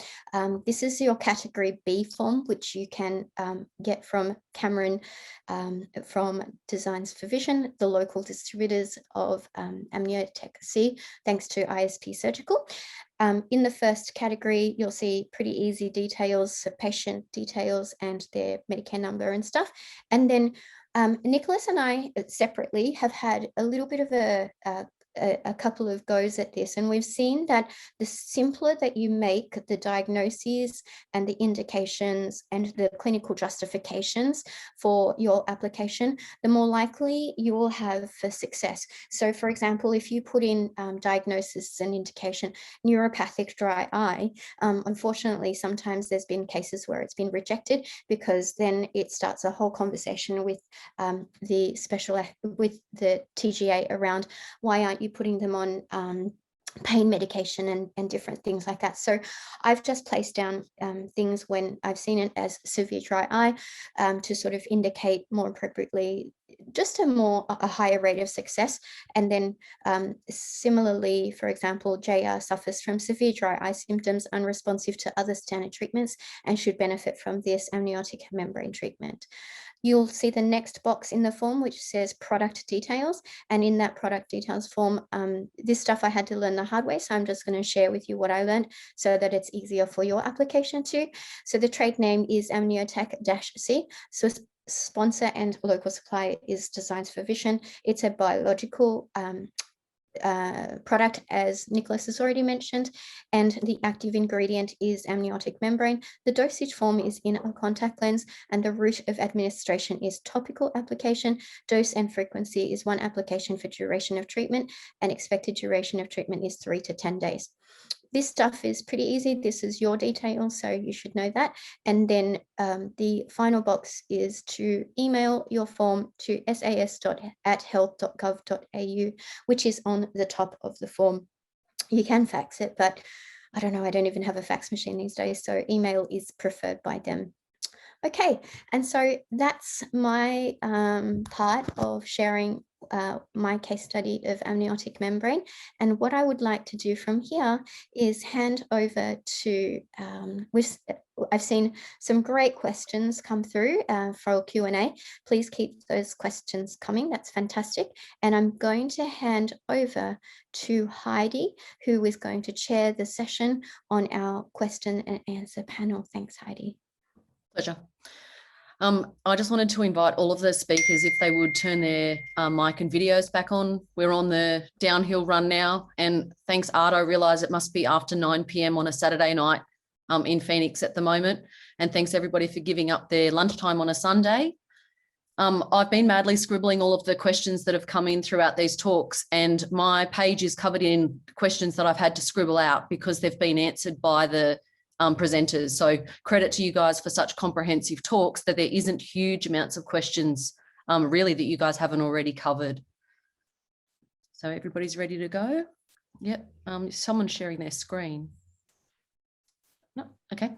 This is your category B form, which you can get from Cameron from Designs for Vision, the local distributors of Amniotic C, thanks to ISP Surgical. In the first category, you'll see pretty easy details, so patient details and their Medicare number and stuff. And then Nicholas and I separately have had a little bit of a couple of goes at this, and we've seen that the simpler that you make the diagnoses and the indications and the clinical justifications for your application, the more likely you will have for success. So for example, if you put in diagnosis and indication neuropathic dry eye, unfortunately sometimes there's been cases where it's been rejected, because then it starts a whole conversation with the TGA around why aren't you putting them on pain medication and different things like that. So I've just placed down things when I've seen it as severe dry eye to sort of indicate more appropriately just a higher rate of success. And then similarly, for example, JR suffers from severe dry eye symptoms, unresponsive to other standard treatments, and should benefit from this amniotic membrane treatment. You'll see the next box in the form, which says product details. And in that product details form, this stuff I had to learn the hard way. So I'm just going to share with you what I learned so that it's easier for your application too. So the trade name is Amniotic-C. So sponsor and local supplier is Designs for Vision. It's a biological product, as Nicholas has already mentioned, and the active ingredient is amniotic membrane. The dosage form is in a contact lens, and the route of administration is topical application. Dose and frequency is 1 application for duration of treatment, and expected duration of treatment is 3 to 10 days. This stuff is pretty easy. This is your detail, so you should know that. And then the final box is to email your form to sas.@health.gov.au, which is on the top of the form. You can fax it, but I don't know, I don't even have a fax machine these days, so email is preferred by them. Okay, and so that's my part of sharing my case study of amniotic membrane. And what I would like to do from here is hand over to, I've seen some great questions come through for Q&A. Please keep those questions coming, that's fantastic. And I'm going to hand over to Heidi, who is going to chair the session on our question and answer panel. Thanks, Heidi. Pleasure. I just wanted to invite all of the speakers, if they would turn their mic and videos back on. We're on the downhill run now, and thanks, Art, I realise it must be after 9 p.m. on a Saturday night in Phoenix at the moment, and thanks everybody for giving up their lunchtime on a Sunday. I've been madly scribbling all of the questions that have come in throughout these talks, and my page is covered in questions that I've had to scribble out because they've been answered by the presenters. So credit to you guys for such comprehensive talks that there isn't huge amounts of questions really that you guys haven't already covered. So everybody's ready to go? Yep. Someone's sharing their screen. No, okay.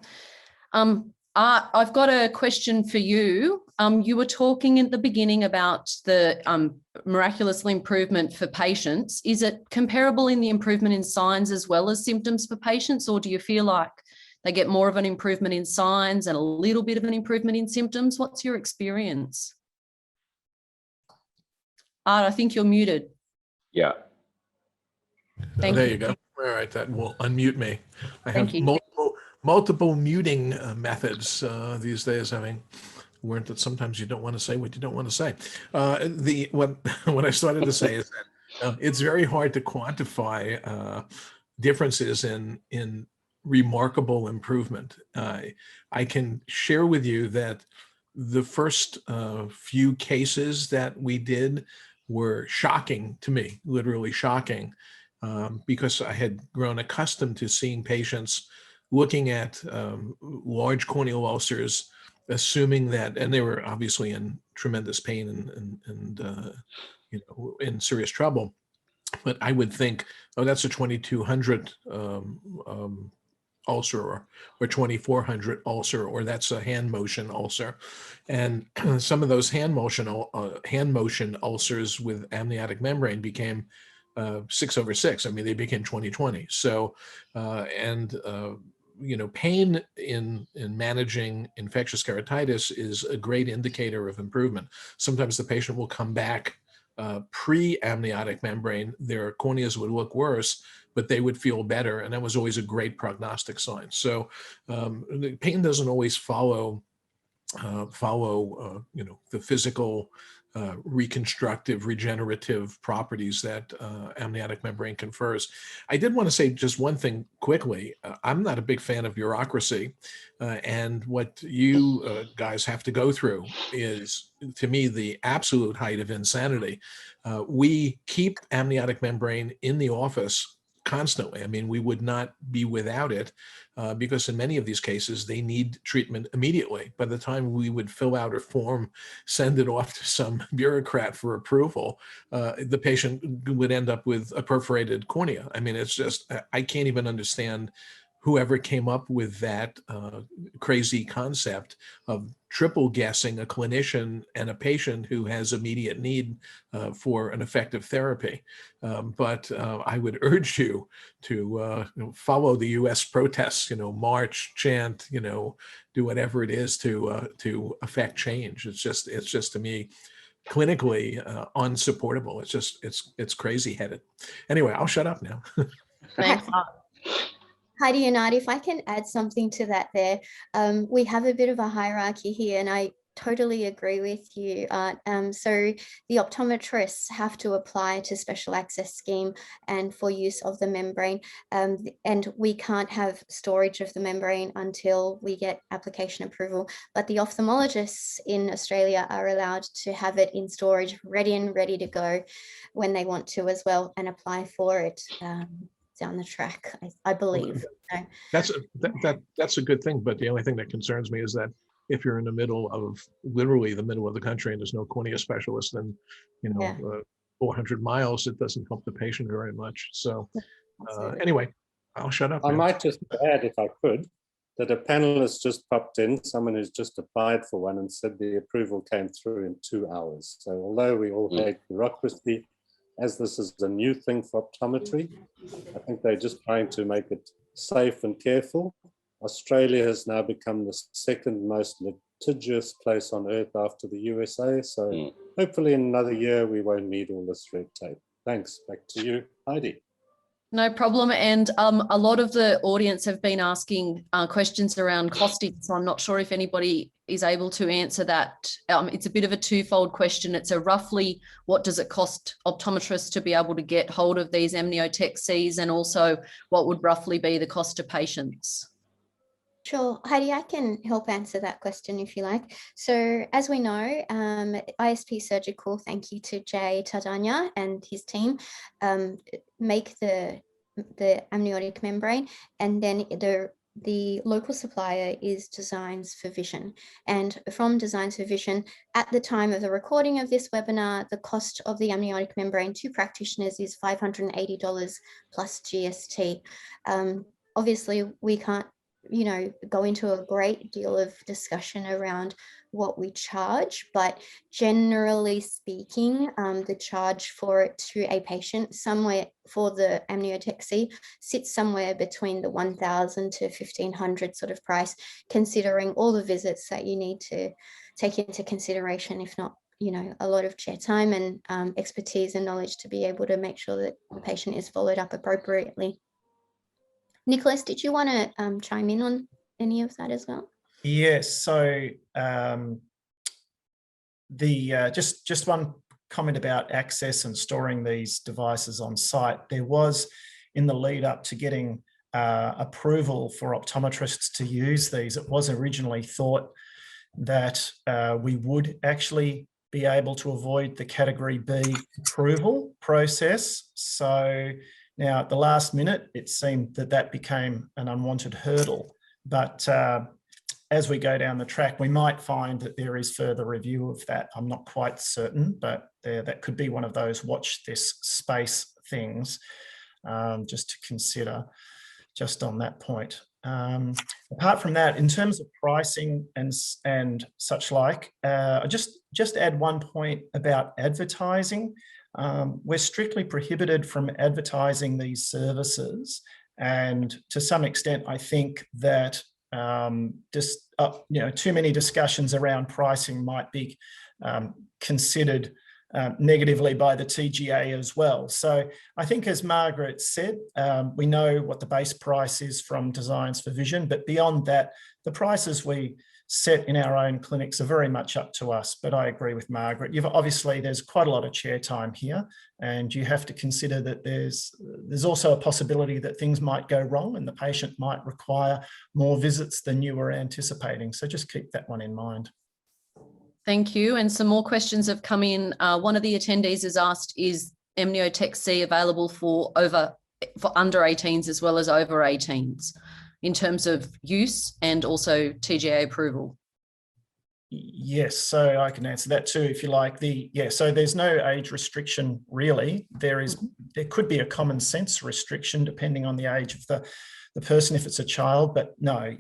I've got a question for you. You were talking at the beginning about the miraculous improvement for patients. Is it comparable in the improvement in signs as well as symptoms for patients, or do you feel like they get more of an improvement in signs and a little bit of an improvement in symptoms? What's your experience? Art, I think you're muted. Yeah. Thank there you. you go. All right, that will unmute me. I Thank have you. multiple muting methods these days. I mean, learned that sometimes you don't want to say what you don't want to say. What I started to say is that it's very hard to quantify differences in remarkable improvement. I can share with you that the first few cases that we did were shocking to me, literally shocking, because I had grown accustomed to seeing patients looking at large corneal ulcers, assuming that, and they were obviously in tremendous pain and in serious trouble. But I would think, oh, that's a 2200 ulcer or 2400 ulcer, or that's a hand motion ulcer. And some of those hand motion ulcers with amniotic membrane became 6/6. I mean, they became 20/20. So, pain in managing infectious keratitis is a great indicator of improvement. Sometimes the patient will come back pre-amniotic membrane, their corneas would look worse, but they would feel better, and that was always a great prognostic sign. So the pain doesn't always follow the physical reconstructive, regenerative properties that amniotic membrane confers. I did want to say just one thing quickly. I'm not a big fan of bureaucracy, and what you guys have to go through is, to me, the absolute height of insanity. We keep amniotic membrane in the office constantly. I mean, we would not be without it because in many of these cases, they need treatment immediately. By the time we would fill out a form, send it off to some bureaucrat for approval, the patient would end up with a perforated cornea. I mean, it's just, I can't even understand whoever came up with that crazy concept of triple guessing a clinician and a patient who has immediate need for an effective therapy. But I would urge you to follow the U.S. protests, march, chant, do whatever it is to affect change. It's just to me, clinically unsupportable. It's crazy headed. Anyway, I'll shut up now. Thanks. Heidi and Art, if I can add something to that there, we have a bit of a hierarchy here, and I totally agree with you, Art. So the optometrists have to apply to special access scheme and for use of the membrane, and we can't have storage of the membrane until we get application approval. But the ophthalmologists in Australia are allowed to have it in storage, ready to go when they want to as well, and apply for it down the track, I believe. That's a good thing, but the only thing that concerns me is that if you're in the middle of, literally the middle of the country, and there's no cornea specialist, then 400 miles, it doesn't help the patient very much. So anyway, I'll shut up. I might just add, if I could, that a panelist just popped in, someone who's just applied for one, and said the approval came through in 2 hours. So although we all hate bureaucracy, as this is a new thing for optometry, I think they're just trying to make it safe and careful. Australia has now become the second most litigious place on earth after the USA. So hopefully in another year, we won't need all this red tape. Thanks. Back to you, Heidi. No problem. And a lot of the audience have been asking questions around costing. So I'm not sure if anybody is able to answer that. It's a bit of a twofold question. It's a roughly, what does it cost optometrists to be able to get hold of these Amniotic Cs, and also what would roughly be the cost to patients? Sure, Heidi, I can help answer that question if you like. So as we know, ISP Surgical, thank you to Jay Tardania and his team, make the amniotic membrane, and then the the local supplier is Designs for Vision. And from Designs for Vision, at the time of the recording of this webinar, the cost of the amniotic membrane to practitioners is $580 plus GST. Obviously, we can't, go into a great deal of discussion around what we charge, but generally speaking, the charge for it to a patient somewhere for the Amniotic C sits somewhere between the 1,000 to 1,500 sort of price, considering all the visits that you need to take into consideration, if not, a lot of chair time and expertise and knowledge to be able to make sure that the patient is followed up appropriately. Nicholas, did you want to chime in on any of that as well? Yes, so just one comment about access and storing these devices on site. There was, in the lead up to getting approval for optometrists to use these, it was originally thought that we would actually be able to avoid the Category B approval process. So now at the last minute, it seemed that that became an unwanted hurdle. But as we go down the track, we might find that there is further review of that. I'm not quite certain, but that could be one of those watch this space things, just to consider just on that point. Apart from that, in terms of pricing and such like, I just add one point about advertising. We're strictly prohibited from advertising these services, and to some extent, I think that too many discussions around pricing might be considered negatively by the TGA as well. So I think, as Margaret said, we know what the base price is from Designs for Vision, but beyond that, the prices we set in our own clinics are very much up to us. But I agree with Margaret. Obviously, there's quite a lot of chair time here, and you have to consider that there's also a possibility that things might go wrong and the patient might require more visits than you were anticipating. So just keep that one in mind. Thank you. And some more questions have come in. One of the attendees has asked, is Amniotic C available for under 18s as well as over 18s in terms of use and also TGA approval? Yes, so I can answer that too, if you like. So there's no age restriction really. There could be a common sense restriction depending on the age of the person if it's a child, but no,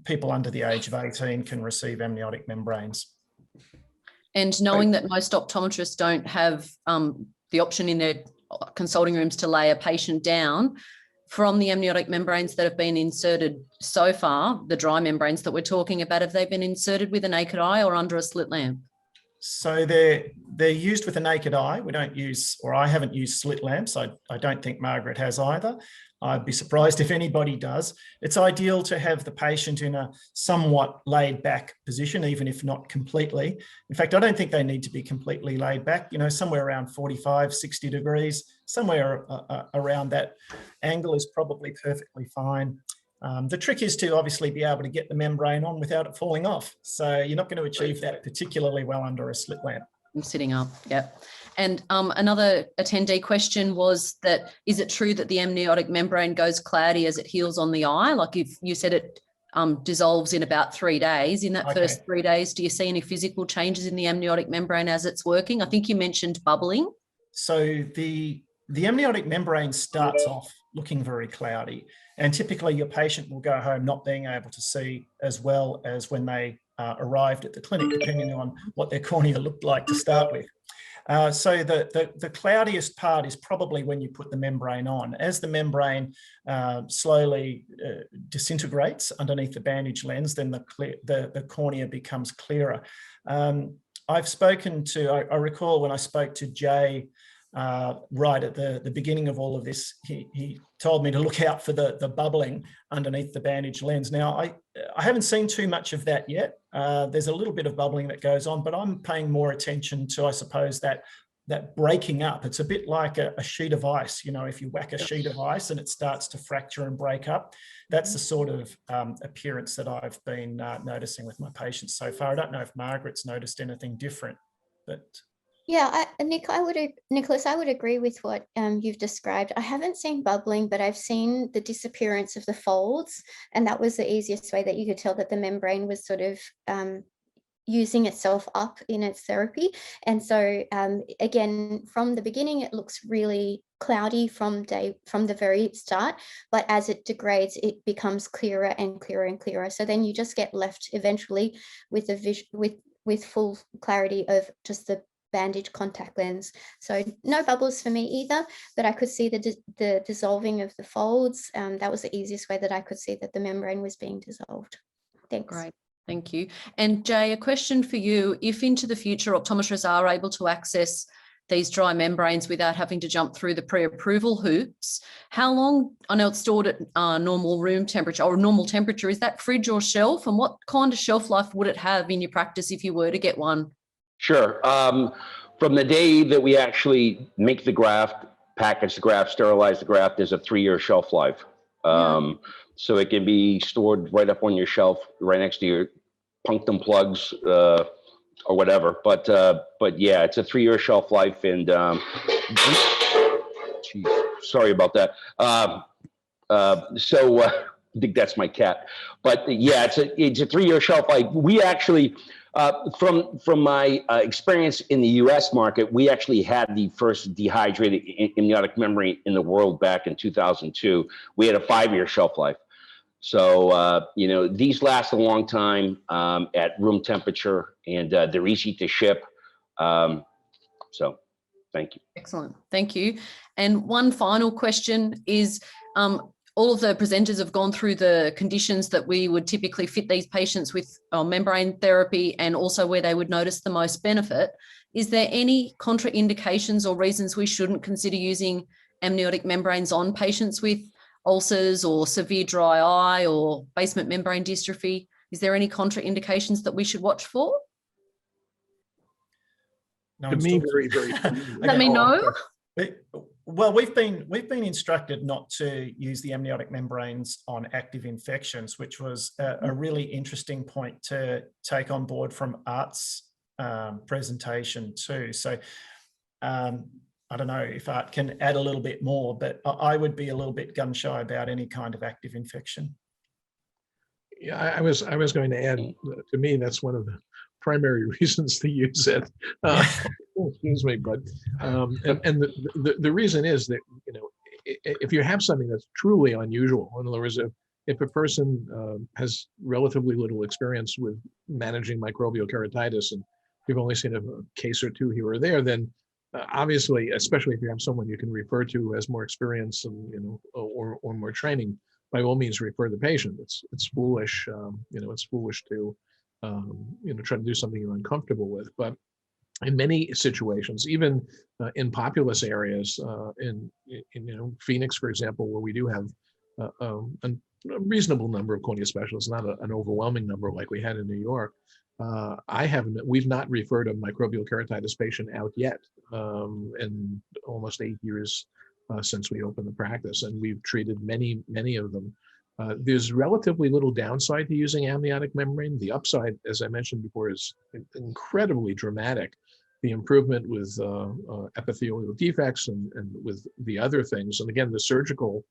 people under the age of 18 can receive amniotic membranes. And knowing that most optometrists don't have the option in their consulting rooms to lay a patient down, from the amniotic membranes that have been inserted so far, the dry membranes that we're talking about, have they been inserted with a naked eye or under a slit lamp? So they're used with a naked eye. We don't use, or I haven't used slit lamps. I don't think Margaret has either. I'd be surprised if anybody does. It's ideal to have the patient in a somewhat laid back position, even if not completely. In fact, I don't think they need to be completely laid back, somewhere around 45, 60 degrees, somewhere around that angle is probably perfectly fine. The trick is to obviously be able to get the membrane on without it falling off. So you're not going to achieve that particularly well under a slit lamp. I'm sitting up, yep. And another attendee question was that, is it true that the amniotic membrane goes cloudy as it heals on the eye? Like if you said it dissolves in about 3 days, in that first 3 days, do you see any physical changes in the amniotic membrane as it's working? I think you mentioned bubbling. So the amniotic membrane starts off looking very cloudy, and typically your patient will go home not being able to see as well as when they arrived at the clinic, depending on what their cornea looked like to start with. So the cloudiest part is probably when you put the membrane on. As the membrane slowly disintegrates underneath the bandage lens, then the cornea becomes clearer. I've spoken to, I recall when I spoke to Jay right at the beginning of all of this, he told me to look out for the bubbling underneath the bandage lens. Now, I haven't seen too much of that yet. There's a little bit of bubbling that goes on, but I'm paying more attention to, I suppose, that breaking up. It's a bit like a sheet of ice. If you whack a sheet of ice and it starts to fracture and break up, that's the sort of appearance that I've been noticing with my patients so far. I don't know if Margaret's noticed anything different, but... Yeah, Nicholas, I would agree with what you've described. I haven't seen bubbling, but I've seen the disappearance of the folds, and that was the easiest way that you could tell that the membrane was sort of using itself up in its therapy. And so again, from the beginning, it looks really cloudy from the very start, but as it degrades, it becomes clearer and clearer and clearer. So then you just get left eventually with with full clarity of just the bandage contact lens. So no bubbles for me either, but I could see the dissolving of the folds. That was the easiest way that I could see that the membrane was being dissolved. Thanks. Great. Thank you. And Jay, a question for you. If into the future optometrists are able to access these dry membranes without having to jump through the pre-approval hoops, how long, I know it's stored at normal room temperature or normal temperature, is that fridge or shelf? And what kind of shelf life would it have in your practice if you were to get one? Sure. From the day that we actually make the graft, package the graft, sterilize the graft, there's a 3-year shelf life. So it can be stored right up on your shelf, right next to your punctum plugs or whatever. But yeah, it's a 3-year shelf life. And geez, sorry about that. I think that's my cat. But yeah, it's a 3-year shelf life. We actually, from my experience in the U.S. market, we actually had the first dehydrated amniotic membrane in the world back in 2002. We had a 5-year shelf life. So, these last a long time at room temperature, and they're easy to ship. So thank you. Excellent. Thank you. And one final question is, all of the presenters have gone through the conditions that we would typically fit these patients with membrane therapy, and also where they would notice the most benefit. Is there any contraindications or reasons we shouldn't consider using amniotic membranes on patients with ulcers or severe dry eye or basement membrane dystrophy? Is there any contraindications that we should watch for? To me, very, very. Let me know. Well, we've been instructed not to use the amniotic membranes on active infections, which was a really interesting point to take on board from Art's presentation too. So I don't know if Art can add a little bit more, but I would be a little bit gun shy about any kind of active infection. Yeah, I was going to add, to me, that's one of the primary reasons to use it. Excuse me, but and the reason is that, if you have something that's truly unusual, in other words, if a person has relatively little experience with managing microbial keratitis and you've only seen a case or two here or there, then obviously, especially if you have someone you can refer to who has more experience and or more training, by all means refer the patient. It's foolish, it's foolish to try to do something you're uncomfortable with. But in many situations, even in populous areas, in Phoenix, for example, where we do have a reasonable number of cornea specialists, not an overwhelming number like we had in New York, we've not referred a microbial keratitis patient out yet in almost 8 years since we opened the practice, and we've treated many of them. There's relatively little downside to using amniotic membrane. The upside, as I mentioned before, is incredibly dramatic. The improvement with epithelial defects and with the other things. And again, the surgical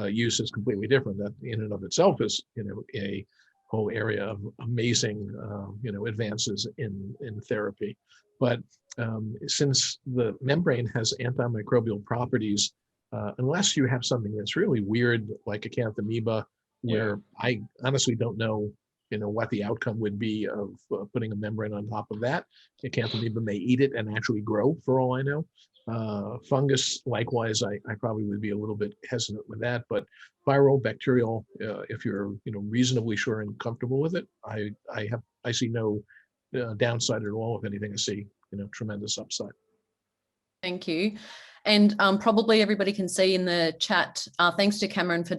use is completely different. That in and of itself is, a whole area of amazing, advances in therapy. But since the membrane has antimicrobial properties, unless you have something that's really weird, like acanthamoeba, where I honestly don't know, what the outcome would be of putting a membrane on top of that. Acanthamoeba may eat it and actually grow, for all I know. Fungus, likewise, I probably would be a little bit hesitant with that. But viral, bacterial, if you're reasonably sure and comfortable with it, I see no downside at all. If anything, I see tremendous upside. Thank you. And probably everybody can see in the chat, thanks to Cameron from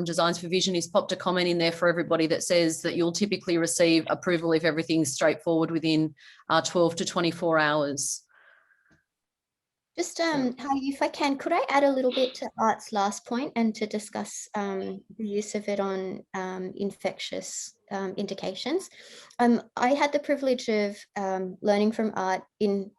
Designs for Vision, he's popped a comment in there for everybody that says that you'll typically receive approval if everything's straightforward within 12 to 24 hours. Just, if I can, could I add a little bit to Art's last point and to discuss the use of it on infectious indications? I had the privilege of learning from Art in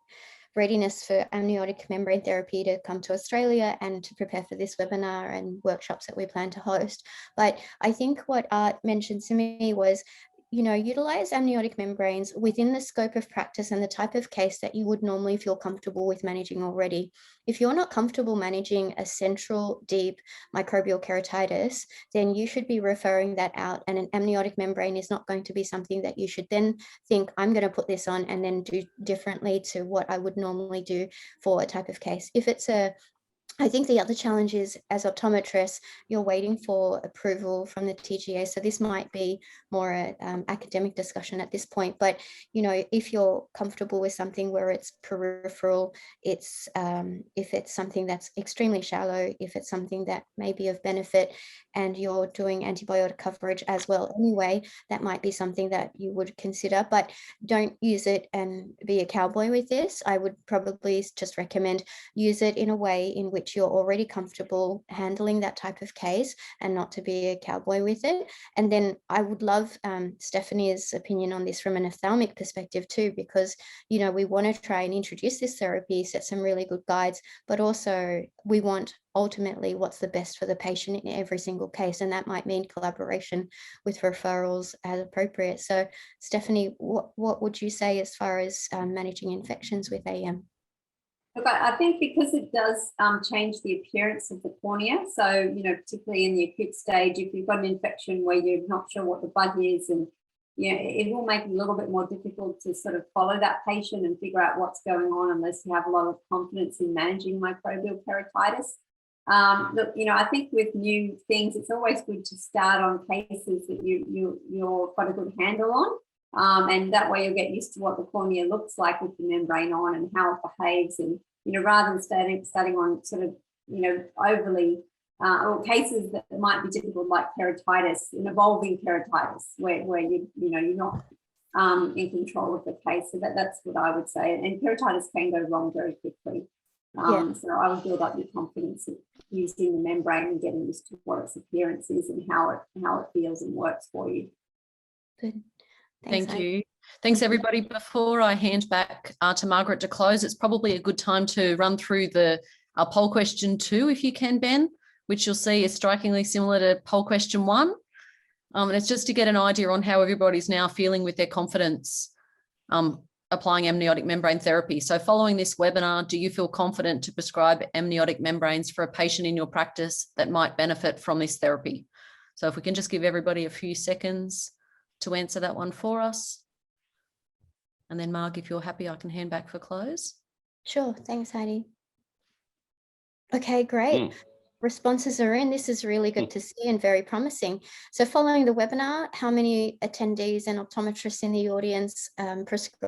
readiness for amniotic membrane therapy to come to Australia and to prepare for this webinar and workshops that we plan to host. But I think what Art mentioned to me was, you know, utilize amniotic membranes within the scope of practice and the type of case that you would normally feel comfortable with managing already. If you're not comfortable managing a central deep microbial keratitis, then you should be referring that out, and an amniotic membrane is not going to be something that you should then think, I'm going to put this on and then do differently to what I would normally do for a type of case. If it's I think the other challenge is, as optometrists, you're waiting for approval from the TGA. So this might be more an academic discussion at this point. But, you know, if you're comfortable with something where it's peripheral, it's if it's something that's extremely shallow, if it's something that may be of benefit, and you're doing antibiotic coverage as well anyway, that might be something that you would consider. But don't use it and be a cowboy with this. I would probably just recommend use it in a way in which you're already comfortable handling that type of case, and not to be a cowboy with it. And then I would love Stephanie's opinion on this from an ophthalmic perspective too, because, you know, we want to try and introduce this therapy, set some really good guides, but also we want ultimately what's the best for the patient in every single case. And that might mean collaboration with referrals as appropriate. So Stephanie, what would you say as far as managing infections with AM? Look, I think because it does change the appearance of the cornea. So, you know, particularly in the acute stage, if you've got an infection where you're not sure what the bud is, and, you know, it will make it a little bit more difficult to sort of follow that patient and figure out what's going on unless you have a lot of confidence in managing microbial keratitis. Look, you know, I think with new things, it's always good to start on cases that you're got a good handle on. And that way you'll get used to what the cornea looks like with the membrane on and how it behaves. And, you know, rather than starting on sort of, you know, overly, or cases that might be difficult, like keratitis, an evolving keratitis, where you're not in control of the case. So that's what I would say. And keratitis can go wrong very quickly. So I would build up your confidence of using the membrane and getting used to what its appearance is and how it feels and works for you. Good. Thank you. Thanks, everybody. Before I hand back to Margaret to close, it's probably a good time to run through our poll question 2, if you can, Ben, which you'll see is strikingly similar to poll question 1. And it's just to get an idea on how everybody's now feeling with their confidence applying amniotic membrane therapy. So following this webinar, do you feel confident to prescribe amniotic membranes for a patient in your practice that might benefit from this therapy? So if we can just give everybody a few seconds to answer that one for us. And then Marg, if you're happy, I can hand back for close. Sure, thanks Heidi. Okay, great. Responses are in. This is really good to see and very promising. So following the webinar, how many attendees and optometrists in the audience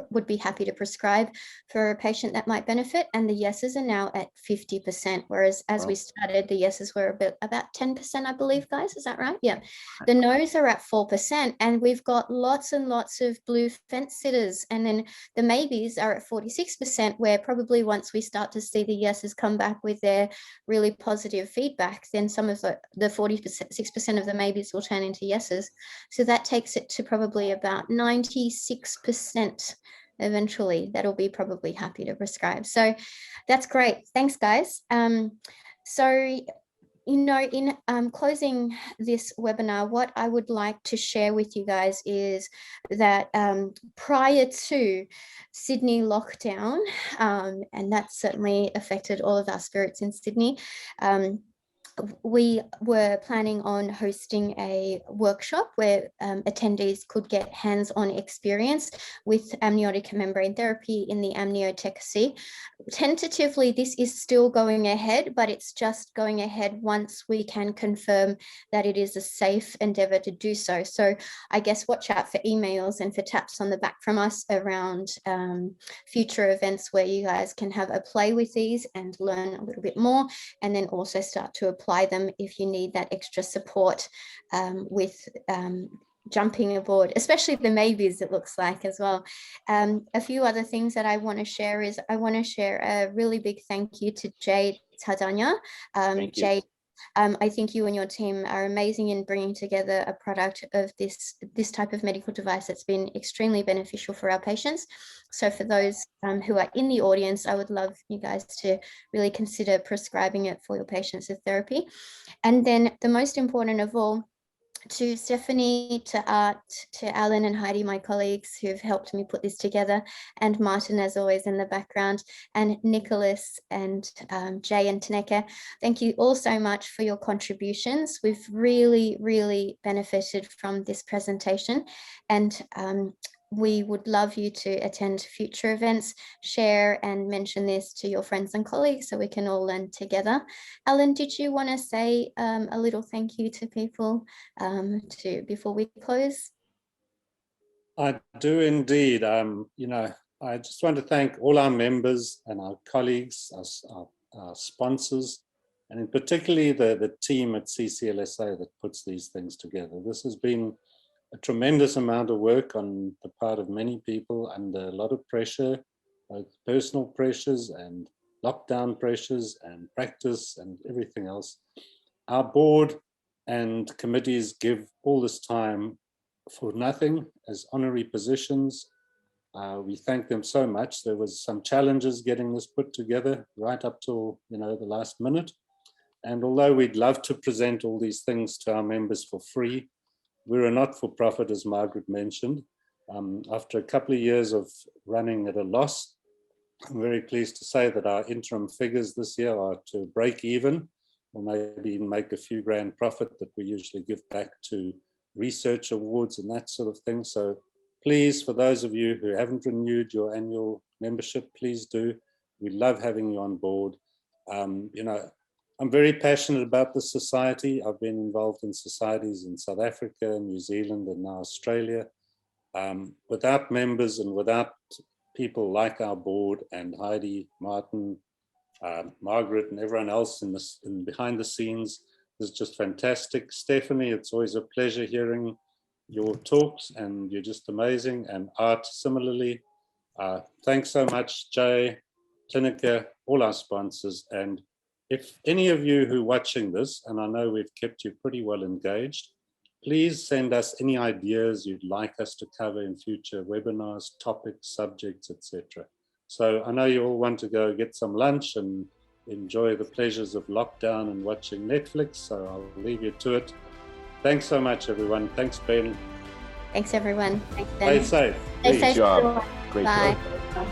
would be happy to prescribe for a patient that might benefit? And the yeses are now at 50%, whereas as we started, the yeses were about 10%, I believe, guys. Is that right? Yeah. The no's are at 4%, and we've got lots and lots of blue fence sitters. And then the maybes are at 46%, where probably once we start to see the yeses come back with their really positive feedback, then some of the 46% of the maybes will turn into yeses. So that takes it to probably about 96% eventually that'll be probably happy to prescribe. So that's great. Thanks, guys. So, you know, in closing this webinar, what I would like to share with you guys is that prior to Sydney lockdown, and that certainly affected all of our spirits in Sydney, we were planning on hosting a workshop where attendees could get hands-on experience with amniotic membrane therapy in the Amniotic. Tentatively, this is still going ahead, but it's just going ahead once we can confirm that it is a safe endeavor to do so. So I guess watch out for emails and for taps on the back from us around future events where you guys can have a play with these and learn a little bit more, and then also start to apply them if you need that extra support with jumping aboard, especially the maybes, it looks like, as well. A few other things that I want to share is I want to share a really big thank you to Jade Tadanya. Jade I think you and your team are amazing in bringing together a product of this type of medical device that's been extremely beneficial for our patients. So for those who are in the audience, I would love you guys to really consider prescribing it for your patients of therapy. And then the most important of all, to Stephanie, to Art, to Alan and Heidi, my colleagues who've helped me put this together, and Martin, as always, in the background, and Nicholas and Jay and Taneka. Thank you all so much for your contributions. We've really, really benefited from this presentation, and we would love you to attend future events, share and mention this to your friends and colleagues so we can all learn together. Alan, did you want to say a little thank you to people before we close? I do indeed. You know, I just want to thank all our members and our colleagues, our sponsors, and in particularly the team at CCLSA that puts these things together. This has been a tremendous amount of work on the part of many people under a lot of pressure, both personal pressures and lockdown pressures and practice and everything else. Our board and committees give all this time for nothing as honorary positions. We thank them so much. There was some challenges getting this put together right up till, you know, the last minute. And although we'd love to present all these things to our members for free, we're a not-for-profit, as Margaret mentioned. After a couple of years of running at a loss, I'm very pleased to say that our interim figures this year are to break even, or maybe even make a few grand profit that we usually give back to research awards and that sort of thing. So please, for those of you who haven't renewed your annual membership, please do. We love having you on board. You know, I'm very passionate about the society. I've been involved in societies in South Africa, New Zealand, and now Australia. Without members and without people like our board and Heidi, Martin, Margaret, and everyone else in behind the scenes, is just fantastic. Stephanie, it's always a pleasure hearing your talks, and you're just amazing. And Art, similarly. Thanks so much, Jay, Tineke, all our sponsors. And if any of you who are watching this, and I know we've kept you pretty well engaged, please send us any ideas you'd like us to cover in future webinars, topics, subjects, etc. So I know you all want to go get some lunch and enjoy the pleasures of lockdown and watching Netflix, so I'll leave you to it. Thanks so much, everyone. Thanks, Ben. Thanks, everyone. Thanks, Ben. Stay safe. Stay safe. Great job. Great Bye. job.